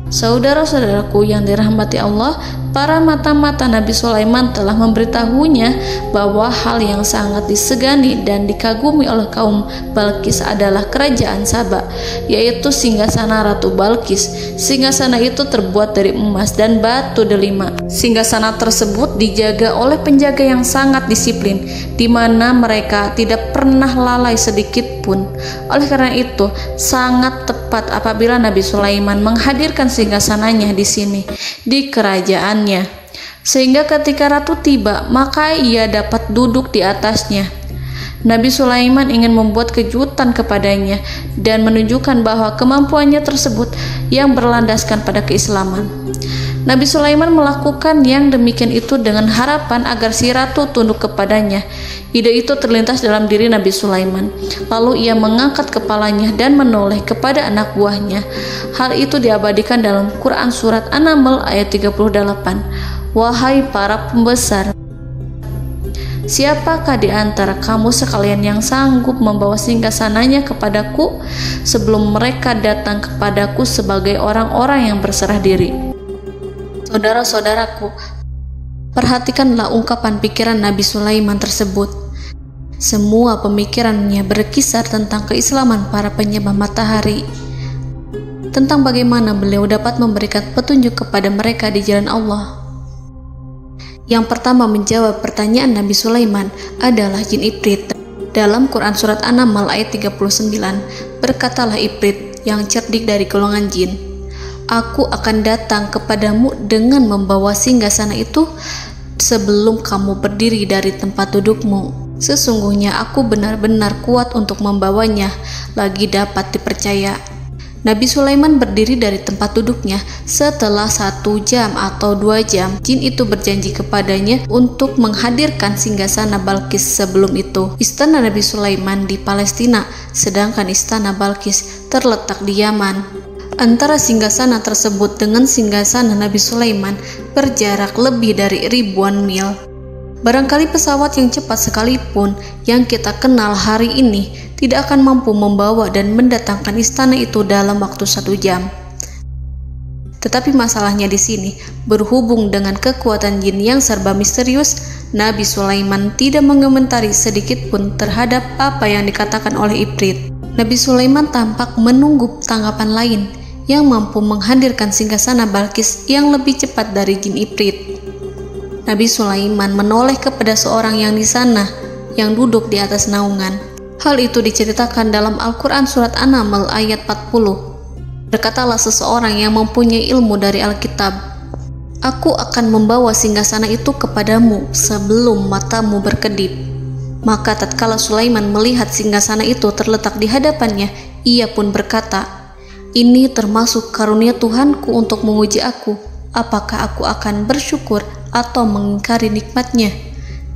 Saudara-saudaraku yang dirahmati Allah, para mata-mata Nabi Sulaiman telah memberitahunya bahwa hal yang sangat disegani dan dikagumi oleh kaum Balkis adalah kerajaan Saba, yaitu singgasana Ratu Balkis. Singgasana itu terbuat dari emas dan batu delima. Singgasana tersebut dijaga oleh penjaga yang sangat disiplin, di mana mereka tidak pernah lalai sedikit pun. Oleh karena itu, sangat tepat apabila Nabi Sulaiman menghadirkan singgasananya di sini, di kerajaannya, sehingga ketika ratu tiba, maka ia dapat duduk di atasnya. Nabi Sulaiman ingin membuat kejutan kepadanya dan menunjukkan bahwa kemampuannya tersebut yang berlandaskan pada keislaman. Nabi Sulaiman melakukan yang demikian itu dengan harapan agar si ratu tunduk kepadanya. Ide itu terlintas dalam diri Nabi Sulaiman. Lalu ia mengangkat kepalanya dan menoleh kepada anak buahnya. Hal itu diabadikan dalam Quran surat An-Naml ayat 38. "Wahai para pembesar, siapakah di antara kamu sekalian yang sanggup membawa singgasananya kepadaku sebelum mereka datang kepadaku sebagai orang-orang yang berserah diri?" Saudara-saudaraku, perhatikanlah ungkapan pikiran Nabi Sulaiman tersebut. Semua pemikirannya berkisar tentang keislaman para penyembah matahari, tentang bagaimana beliau dapat memberikan petunjuk kepada mereka di jalan Allah. Yang pertama menjawab pertanyaan Nabi Sulaiman adalah jin Ifrit. Dalam Quran Surat An-Naml ayat 39, berkatalah Ifrit yang cerdik dari golongan jin, "Aku akan datang kepadamu dengan membawa singgasana itu sebelum kamu berdiri dari tempat dudukmu. Sesungguhnya aku benar-benar kuat untuk membawanya, lagi dapat dipercaya." Nabi Sulaiman berdiri dari tempat duduknya. Setelah 1 jam atau 2 jam, jin itu berjanji kepadanya untuk menghadirkan singgasana Balkis. Sebelum itu, istana Nabi Sulaiman di Palestina, sedangkan istana Balkis terletak di Yaman. Antara singgasana tersebut dengan singgasana Nabi Sulaiman berjarak lebih dari ribuan mil. Barangkali pesawat yang cepat sekalipun yang kita kenal hari ini tidak akan mampu membawa dan mendatangkan istana itu dalam waktu 1 jam. Tetapi masalahnya di sini, berhubung dengan kekuatan jin yang serba misterius, Nabi Sulaiman tidak mengomentari sedikit pun terhadap apa yang dikatakan oleh Ifrit. Nabi Sulaiman tampak menunggu tanggapan lain yang mampu menghadirkan singgasana Balkis yang lebih cepat dari jin Ifrit. Nabi Sulaiman menoleh kepada seorang yang di sana, yang duduk di atas naungan. Hal itu diceritakan dalam Al-Quran Surat An-Naml ayat 40. Berkatalah seseorang yang mempunyai ilmu dari Alkitab, "Aku akan membawa singgasana itu kepadamu sebelum matamu berkedip." Maka tatkala Sulaiman melihat singgasana itu terletak di hadapannya, ia pun berkata, "Ini termasuk karunia Tuhanku untuk menguji aku. Apakah aku akan bersyukur atau mengingkari nikmatnya?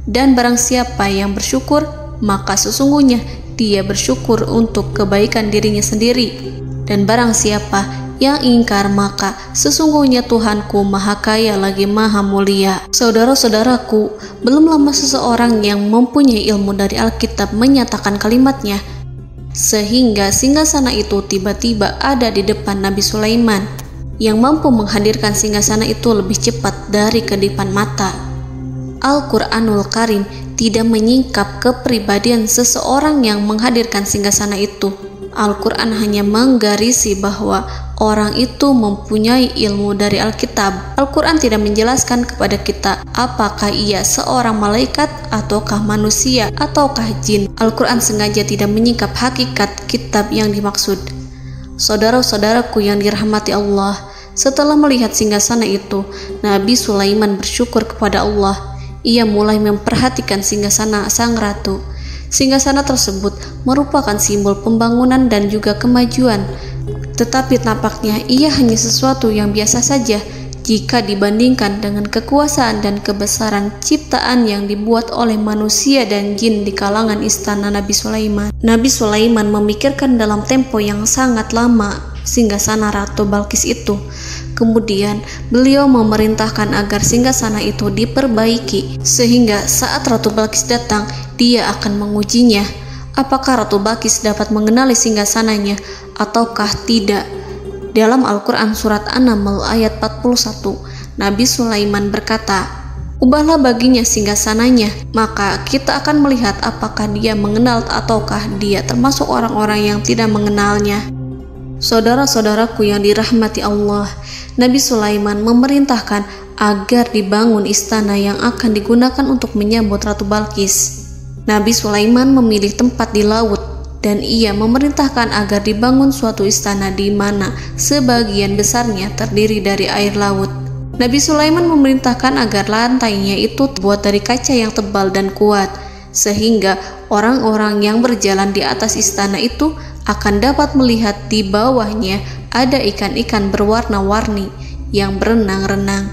Dan barang siapa yang bersyukur, maka sesungguhnya dia bersyukur untuk kebaikan dirinya sendiri. Dan barang siapa yang ingkar, maka sesungguhnya Tuhanku Maha Kaya lagi Maha Mulia." Saudara-saudaraku, belum lama seseorang yang mempunyai ilmu dari Alkitab menyatakan kalimatnya, sehingga singgasana itu tiba-tiba ada di depan Nabi Sulaiman, yang mampu menghadirkan singgasana itu lebih cepat dari kedipan mata. Al-Quranul Karim tidak menyingkap kepribadian seseorang yang menghadirkan singgasana itu. Al-Quran hanya menggarisi bahwa orang itu mempunyai ilmu dari Alkitab. Al-Quran tidak menjelaskan kepada kita apakah ia seorang malaikat, ataukah manusia, ataukah jin. Al-Quran sengaja tidak menyingkap hakikat kitab yang dimaksud. Saudara-saudaraku yang dirahmati Allah, setelah melihat singgasana itu, Nabi Sulaiman bersyukur kepada Allah. Ia mulai memperhatikan singgasana sang ratu. Singgasana tersebut merupakan simbol pembangunan dan juga kemajuan, tetapi tampaknya ia hanya sesuatu yang biasa saja jika dibandingkan dengan kekuasaan dan kebesaran ciptaan yang dibuat oleh manusia dan jin di kalangan istana Nabi Sulaiman. Nabi Sulaiman memikirkan dalam tempo yang sangat lama singgasana Ratu Balkis itu. Kemudian beliau memerintahkan agar singgasana itu diperbaiki, sehingga saat Ratu Balkis datang, dia akan mengujinya. Apakah Ratu Balkis dapat mengenali singgasananya ataukah tidak? Dalam Al-Quran Surat An-Naml ayat 41, Nabi Sulaiman berkata, "Ubahlah baginya singgasananya, maka kita akan melihat apakah dia mengenal ataukah dia termasuk orang-orang yang tidak mengenalnya." Saudara-saudaraku yang dirahmati Allah, Nabi Sulaiman memerintahkan agar dibangun istana yang akan digunakan untuk menyambut Ratu Balkis. Nabi Sulaiman memilih tempat di laut, dan ia memerintahkan agar dibangun suatu istana di mana sebagian besarnya terdiri dari air laut. Nabi Sulaiman memerintahkan agar lantainya itu terbuat dari kaca yang tebal dan kuat, sehingga orang-orang yang berjalan di atas istana itu akan dapat melihat di bawahnya ada ikan-ikan berwarna-warni yang berenang-renang.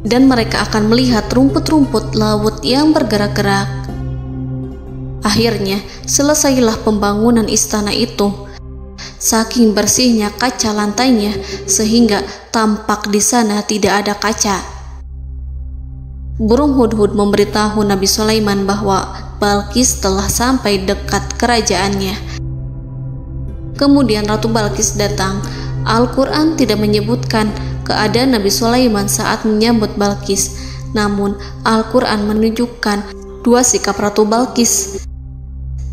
Dan mereka akan melihat rumput-rumput laut yang bergerak-gerak. Akhirnya, selesailah pembangunan istana itu. Saking bersihnya kaca lantainya, sehingga tampak di sana tidak ada kaca. Burung hudhud memberitahu Nabi Sulaiman bahwa Balkis telah sampai dekat kerajaannya. Kemudian Ratu Balkis datang. Al-Quran tidak menyebutkan keadaan Nabi Sulaiman saat menyambut Balkis, namun Al-Quran menunjukkan dua sikap Ratu Balkis.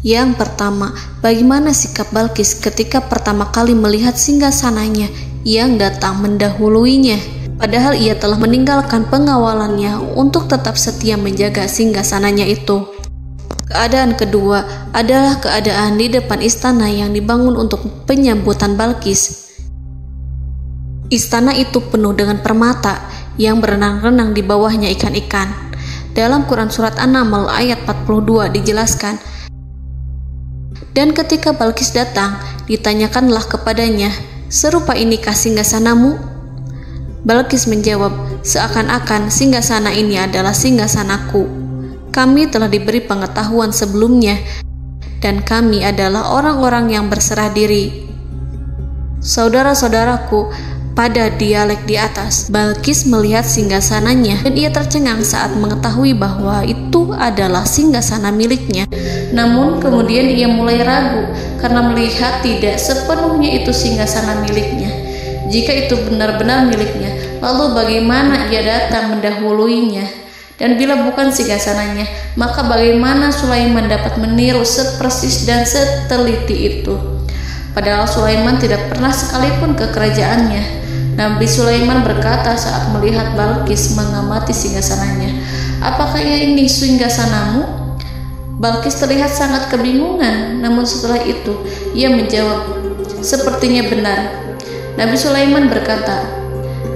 Yang pertama, bagaimana sikap Balkis ketika pertama kali melihat singgasananya yang datang mendahuluinya, padahal ia telah meninggalkan pengawalannya untuk tetap setia menjaga singgasananya itu. Keadaan kedua adalah keadaan di depan istana yang dibangun untuk penyambutan Balkis. Istana itu penuh dengan permata yang berenang-renang di bawahnya ikan-ikan. Dalam Quran Surat An-Naml ayat 42 dijelaskan, dan ketika Balkis datang, ditanyakanlah kepadanya, "Serupa inikah singgasanamu?" Balkis menjawab, "Seakan-akan singgasana ini adalah singgasanaku. Kami telah diberi pengetahuan sebelumnya, dan kami adalah orang-orang yang berserah diri." Saudara-saudaraku, pada dialek di atas, Balkis melihat singgasananya dan ia tercengang saat mengetahui bahwa itu adalah singgasana miliknya. Namun kemudian ia mulai ragu karena melihat tidak sepenuhnya itu singgasana miliknya. Jika itu benar-benar miliknya, lalu bagaimana ia datang mendahuluinya? Dan bila bukan singgasananya, maka bagaimana Sulaiman dapat meniru sepersis dan seteliti itu? Padahal Sulaiman tidak pernah sekalipun ke kerajaannya. Nabi Sulaiman berkata saat melihat Balkis mengamati singgasananya, "Apakah ini singgasanamu?" Balkis terlihat sangat kebingungan, namun setelah itu ia menjawab, "Sepertinya benar." Nabi Sulaiman berkata,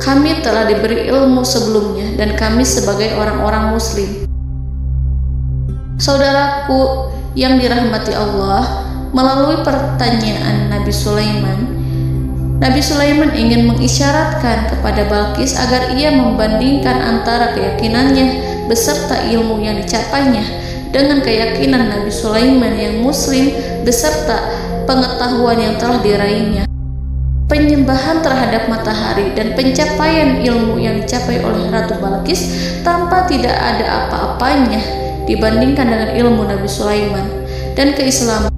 "Kami telah diberi ilmu sebelumnya dan kami sebagai orang-orang muslim." Saudaraku yang dirahmati Allah, melalui pertanyaan Nabi Sulaiman ingin mengisyaratkan kepada Balkis agar ia membandingkan antara keyakinannya beserta ilmu yang dicapainya dengan keyakinan Nabi Sulaiman yang muslim beserta pengetahuan yang telah diraihnya. Penyembahan terhadap matahari dan pencapaian ilmu yang dicapai oleh Ratu Balkis tanpa tidak ada apa-apanya dibandingkan dengan ilmu Nabi Sulaiman dan keislaman.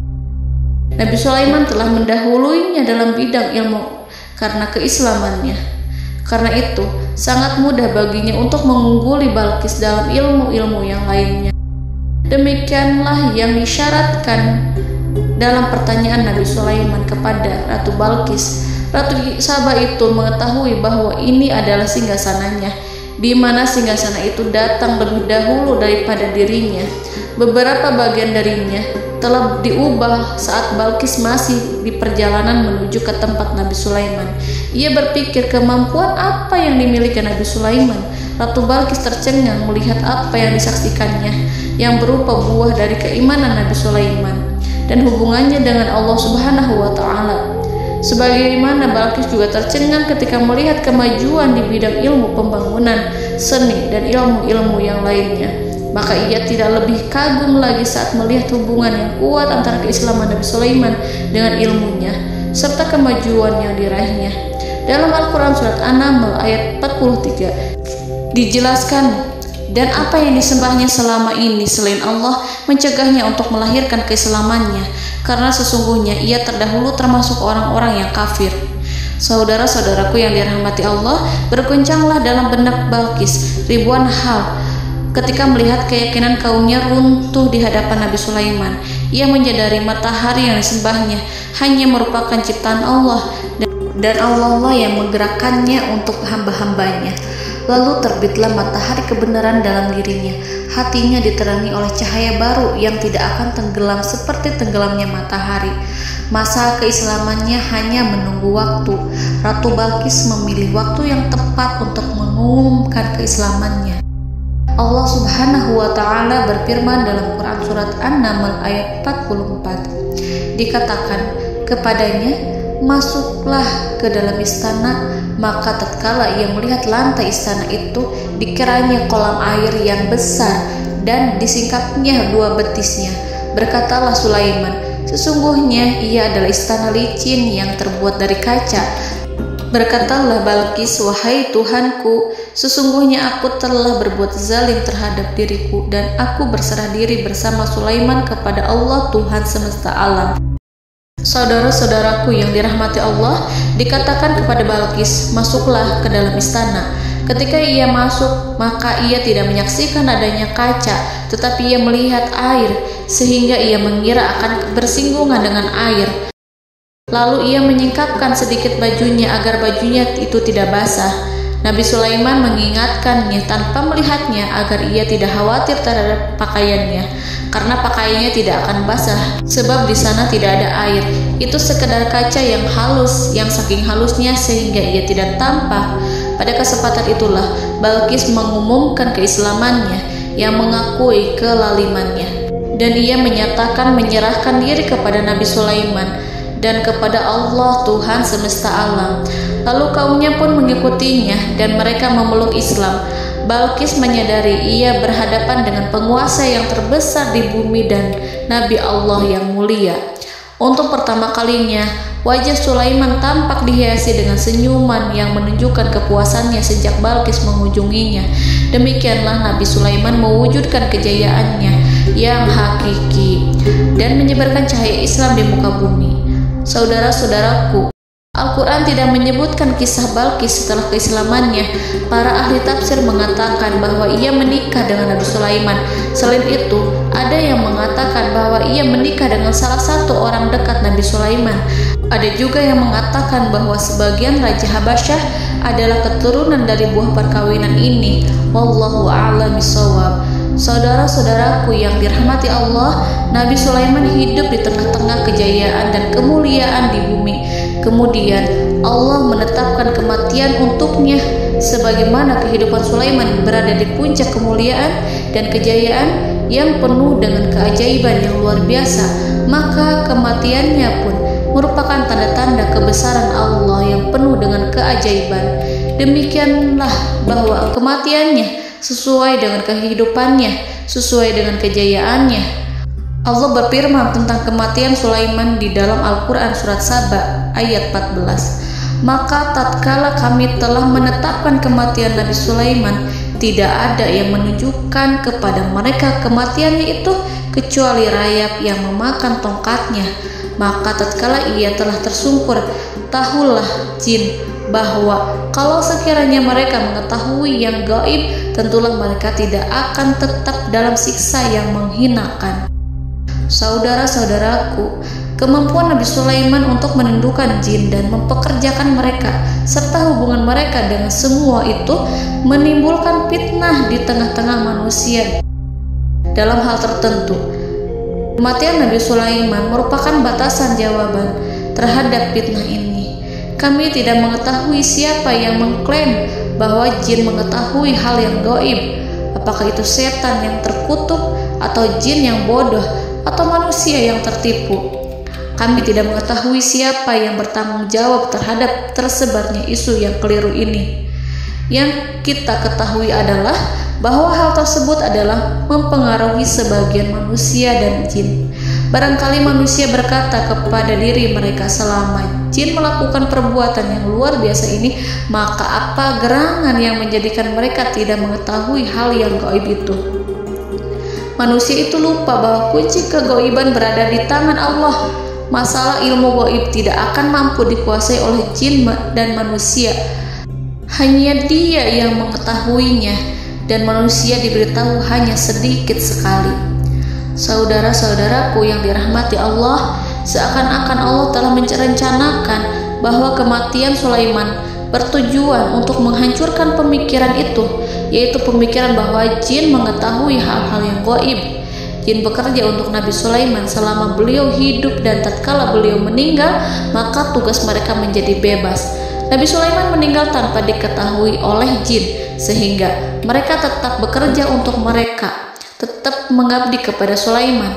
Nabi Sulaiman telah mendahuluinya dalam bidang ilmu karena keislamannya. Karena itu, sangat mudah baginya untuk mengungguli Balkis dalam ilmu-ilmu yang lainnya. Demikianlah yang disyaratkan dalam pertanyaan Nabi Sulaiman kepada Ratu Balkis. Ratu Saba itu mengetahui bahwa ini adalah singgasananya, di mana singgasana itu datang lebih dahulu daripada dirinya. Beberapa bagian darinya telah diubah saat Balkis masih di perjalanan menuju ke tempat Nabi Sulaiman. Ia berpikir kemampuan apa yang dimiliki Nabi Sulaiman. Ratu Balkis tercengang melihat apa yang disaksikannya, yang berupa buah dari keimanan Nabi Sulaiman dan hubungannya dengan Allah Subhanahu wa Ta'ala. Sebagaimana Balkis juga tercengang ketika melihat kemajuan di bidang ilmu pembangunan, seni, dan ilmu-ilmu yang lainnya. Maka ia tidak lebih kagum lagi saat melihat hubungan yang kuat antara keislaman Nabi Sulaiman dengan ilmunya, serta kemajuan yang diraihnya. Dalam Al-Quran Surat An-Naml ayat 43 dijelaskan, dan apa yang disembahnya selama ini selain Allah mencegahnya untuk melahirkan keislamannya, karena sesungguhnya ia terdahulu termasuk orang-orang yang kafir. Saudara-saudaraku yang dirahmati Allah, berguncanglah dalam benak Balkis ribuan hal ketika melihat keyakinan kaumnya runtuh di hadapan Nabi Sulaiman. Ia menyadari matahari yang disembahnya hanya merupakan ciptaan Allah, dan Allah lah yang menggerakkannya untuk hamba-hambanya. Lalu terbitlah matahari kebenaran dalam dirinya. Hatinya diterangi oleh cahaya baru yang tidak akan tenggelam seperti tenggelamnya matahari. Masa keislamannya hanya menunggu waktu. Ratu Balkis memilih waktu yang tepat untuk mengumumkan keislamannya. Allah Subhanahu wa Ta'ala berfirman dalam Quran Surat An-Naml ayat 44. Dikatakan kepadanya, "Masuklah ke dalam istana." Maka tatkala ia melihat lantai istana itu, dikiranya kolam air yang besar dan disingkapnya dua betisnya. Berkatalah Sulaiman, "Sesungguhnya ia adalah istana licin yang terbuat dari kaca." Berkatalah Balkis, "Wahai Tuhanku, Sesungguhnya aku telah berbuat zalim terhadap diriku dan aku berserah diri bersama Sulaiman kepada Allah Tuhan semesta alam. Saudara-saudaraku yang dirahmati Allah, dikatakan kepada Balqis, masuklah ke dalam istana. Ketika ia masuk, maka ia tidak menyaksikan adanya kaca, tetapi ia melihat air, sehingga ia mengira akan bersinggungan dengan air. Lalu ia menyingkapkan sedikit bajunya agar bajunya itu tidak basah. Nabi Sulaiman mengingatkannya tanpa melihatnya agar ia tidak khawatir terhadap pakaiannya, karena pakaiannya tidak akan basah, sebab di sana tidak ada air. Itu sekedar kaca yang halus, yang saking halusnya sehingga ia tidak tampak. Pada kesempatan itulah Balqis mengumumkan keislamannya, yang mengakui kelalimannya, dan ia menyatakan menyerahkan diri kepada Nabi Sulaiman dan kepada Allah Tuhan semesta alam. Lalu kaumnya pun mengikutinya dan mereka memeluk Islam. Balqis menyadari ia berhadapan dengan penguasa yang terbesar di bumi dan Nabi Allah yang mulia. Untuk pertama kalinya, wajah Sulaiman tampak dihiasi dengan senyuman yang menunjukkan kepuasannya sejak Balqis mengunjunginya. Demikianlah Nabi Sulaiman mewujudkan kejayaannya yang hakiki dan menyebarkan cahaya Islam di muka bumi. Saudara-saudaraku, Al-Quran tidak menyebutkan kisah Balqis setelah keislamannya. Para ahli tafsir mengatakan bahwa ia menikah dengan Nabi Sulaiman. Selain itu, ada yang mengatakan bahwa ia menikah dengan salah satu orang dekat Nabi Sulaiman. Ada juga yang mengatakan bahwa sebagian Raja Habasyah adalah keturunan dari buah perkawinan ini. Wallahu a'lam bishawab. Saudara-saudaraku yang dirahmati Allah, Nabi Sulaiman hidup di tengah-tengah kejayaan dan kemuliaan di bumi. Kemudian Allah menetapkan kematian untuknya, sebagaimana kehidupan Sulaiman berada di puncak kemuliaan dan kejayaan yang penuh dengan keajaiban yang luar biasa, maka kematiannya pun merupakan tanda-tanda kebesaran Allah yang penuh dengan keajaiban. Demikianlah bahwa kematiannya sesuai dengan kehidupannya, sesuai dengan kejayaannya. Allah berfirman tentang kematian Sulaiman di dalam Al-Quran surat Saba ayat 14. Maka tatkala kami telah menetapkan kematian Nabi Sulaiman, tidak ada yang menunjukkan kepada mereka kematiannya itu kecuali rayap yang memakan tongkatnya. Maka tatkala ia telah tersungkur, tahulah jin bahwa kalau sekiranya mereka mengetahui yang gaib, tentulah mereka tidak akan tetap dalam siksa yang menghinakan. Saudara-saudaraku, kemampuan Nabi Sulaiman untuk menundukkan jin dan mempekerjakan mereka serta hubungan mereka dengan semua itu menimbulkan fitnah di tengah-tengah manusia dalam hal tertentu. Kematian Nabi Sulaiman merupakan batasan jawaban terhadap fitnah ini. Kami tidak mengetahui siapa yang mengklaim bahwa jin mengetahui hal yang gaib. Apakah itu setan yang terkutuk, atau jin yang bodoh, atau manusia yang tertipu? Kami tidak mengetahui siapa yang bertanggung jawab terhadap tersebarnya isu yang keliru ini. Yang kita ketahui adalah bahwa hal tersebut adalah mempengaruhi sebagian manusia dan jin. Barangkali manusia berkata kepada diri mereka, selama jin melakukan perbuatan yang luar biasa ini, maka apa gerangan yang menjadikan mereka tidak mengetahui hal yang gaib itu? Manusia itu lupa bahwa kunci kegaiban berada di tangan Allah. Masalah ilmu gaib tidak akan mampu dikuasai oleh jin dan manusia. Hanya Dia yang mengetahuinya, dan manusia diberitahu hanya sedikit sekali. Saudara-saudaraku yang dirahmati Allah, seakan-akan Allah telah merencanakan bahwa kematian Sulaiman bertujuan untuk menghancurkan pemikiran itu, yaitu pemikiran bahwa jin mengetahui hal-hal yang gaib. Jin bekerja untuk Nabi Sulaiman selama beliau hidup, dan tatkala beliau meninggal, maka tugas mereka menjadi bebas. Nabi Sulaiman meninggal tanpa diketahui oleh jin, sehingga mereka tetap bekerja untuk mereka, tetap mengabdi kepada Sulaiman.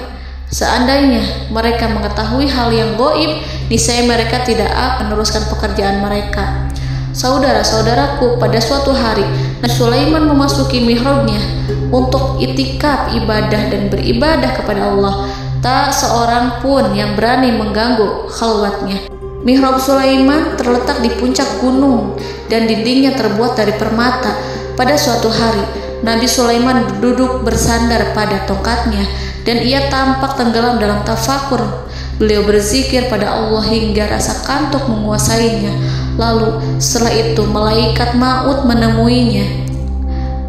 Seandainya mereka mengetahui hal yang gaib, niscaya mereka tidak akan meneruskan pekerjaan mereka. Saudara-saudaraku, pada suatu hari Nabi Sulaiman memasuki mihrabnya untuk itikaf ibadah dan beribadah kepada Allah. Tak seorang pun yang berani mengganggu khalwatnya. Mihrab Sulaiman terletak di puncak gunung dan dindingnya terbuat dari permata. Pada suatu hari, Nabi Sulaiman duduk bersandar pada tongkatnya dan ia tampak tenggelam dalam tafakur. Beliau berzikir pada Allah hingga rasa kantuk menguasainya. Lalu setelah itu malaikat maut menemuinya.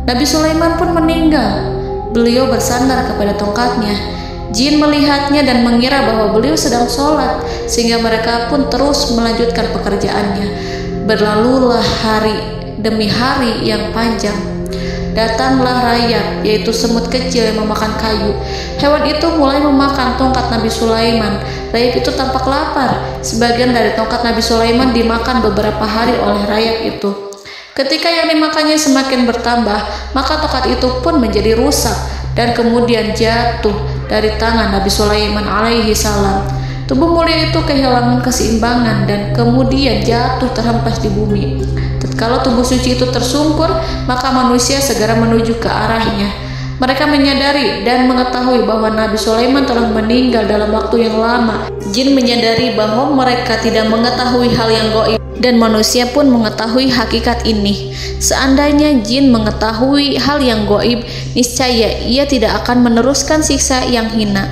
Nabi Sulaiman pun meninggal. Beliau bersandar kepada tongkatnya. Jin melihatnya dan mengira bahwa beliau sedang sholat, sehingga mereka pun terus melanjutkan pekerjaannya. Berlalulah hari demi hari yang panjang. Datanglah rayap, yaitu semut kecil yang memakan kayu. Hewan itu mulai memakan tongkat Nabi Sulaiman. Rayap itu tampak lapar. Sebagian dari tongkat Nabi Sulaiman dimakan beberapa hari oleh rayap itu. Ketika yang dimakannya semakin bertambah, maka tongkat itu pun menjadi rusak dan kemudian jatuh dari tangan Nabi Sulaiman alaihi salam. Tubuh mulia itu kehilangan keseimbangan dan kemudian jatuh terhempas di bumi. Tatkala tubuh suci itu tersungkur, maka manusia segera menuju ke arahnya. Mereka menyadari dan mengetahui bahwa Nabi Sulaiman telah meninggal dalam waktu yang lama. Jin menyadari bahwa mereka tidak mengetahui hal yang gaib dan manusia pun mengetahui hakikat ini. Seandainya jin mengetahui hal yang gaib, niscaya ia tidak akan meneruskan siksa yang hina.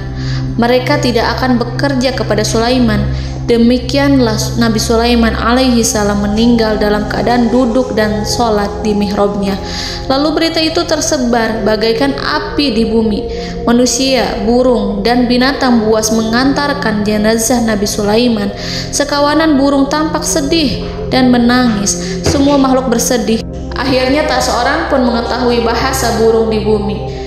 Mereka tidak akan bekerja kepada Sulaiman. Demikianlah Nabi Sulaiman alaihi salam meninggal dalam keadaan duduk dan sholat di mihrabnya. Lalu berita itu tersebar bagaikan api di bumi. Manusia, burung, dan binatang buas mengantarkan jenazah Nabi Sulaiman. Sekawanan burung tampak sedih dan menangis. Semua makhluk bersedih. Akhirnya tak seorang pun mengetahui bahasa burung di bumi.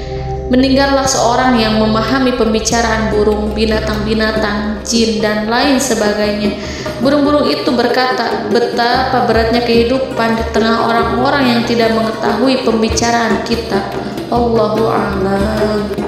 Meninggallah seorang yang memahami pembicaraan burung, binatang-binatang, jin, dan lain sebagainya. Burung-burung itu berkata, betapa beratnya kehidupan di tengah orang-orang yang tidak mengetahui pembicaraan kita. Allahu a'lam.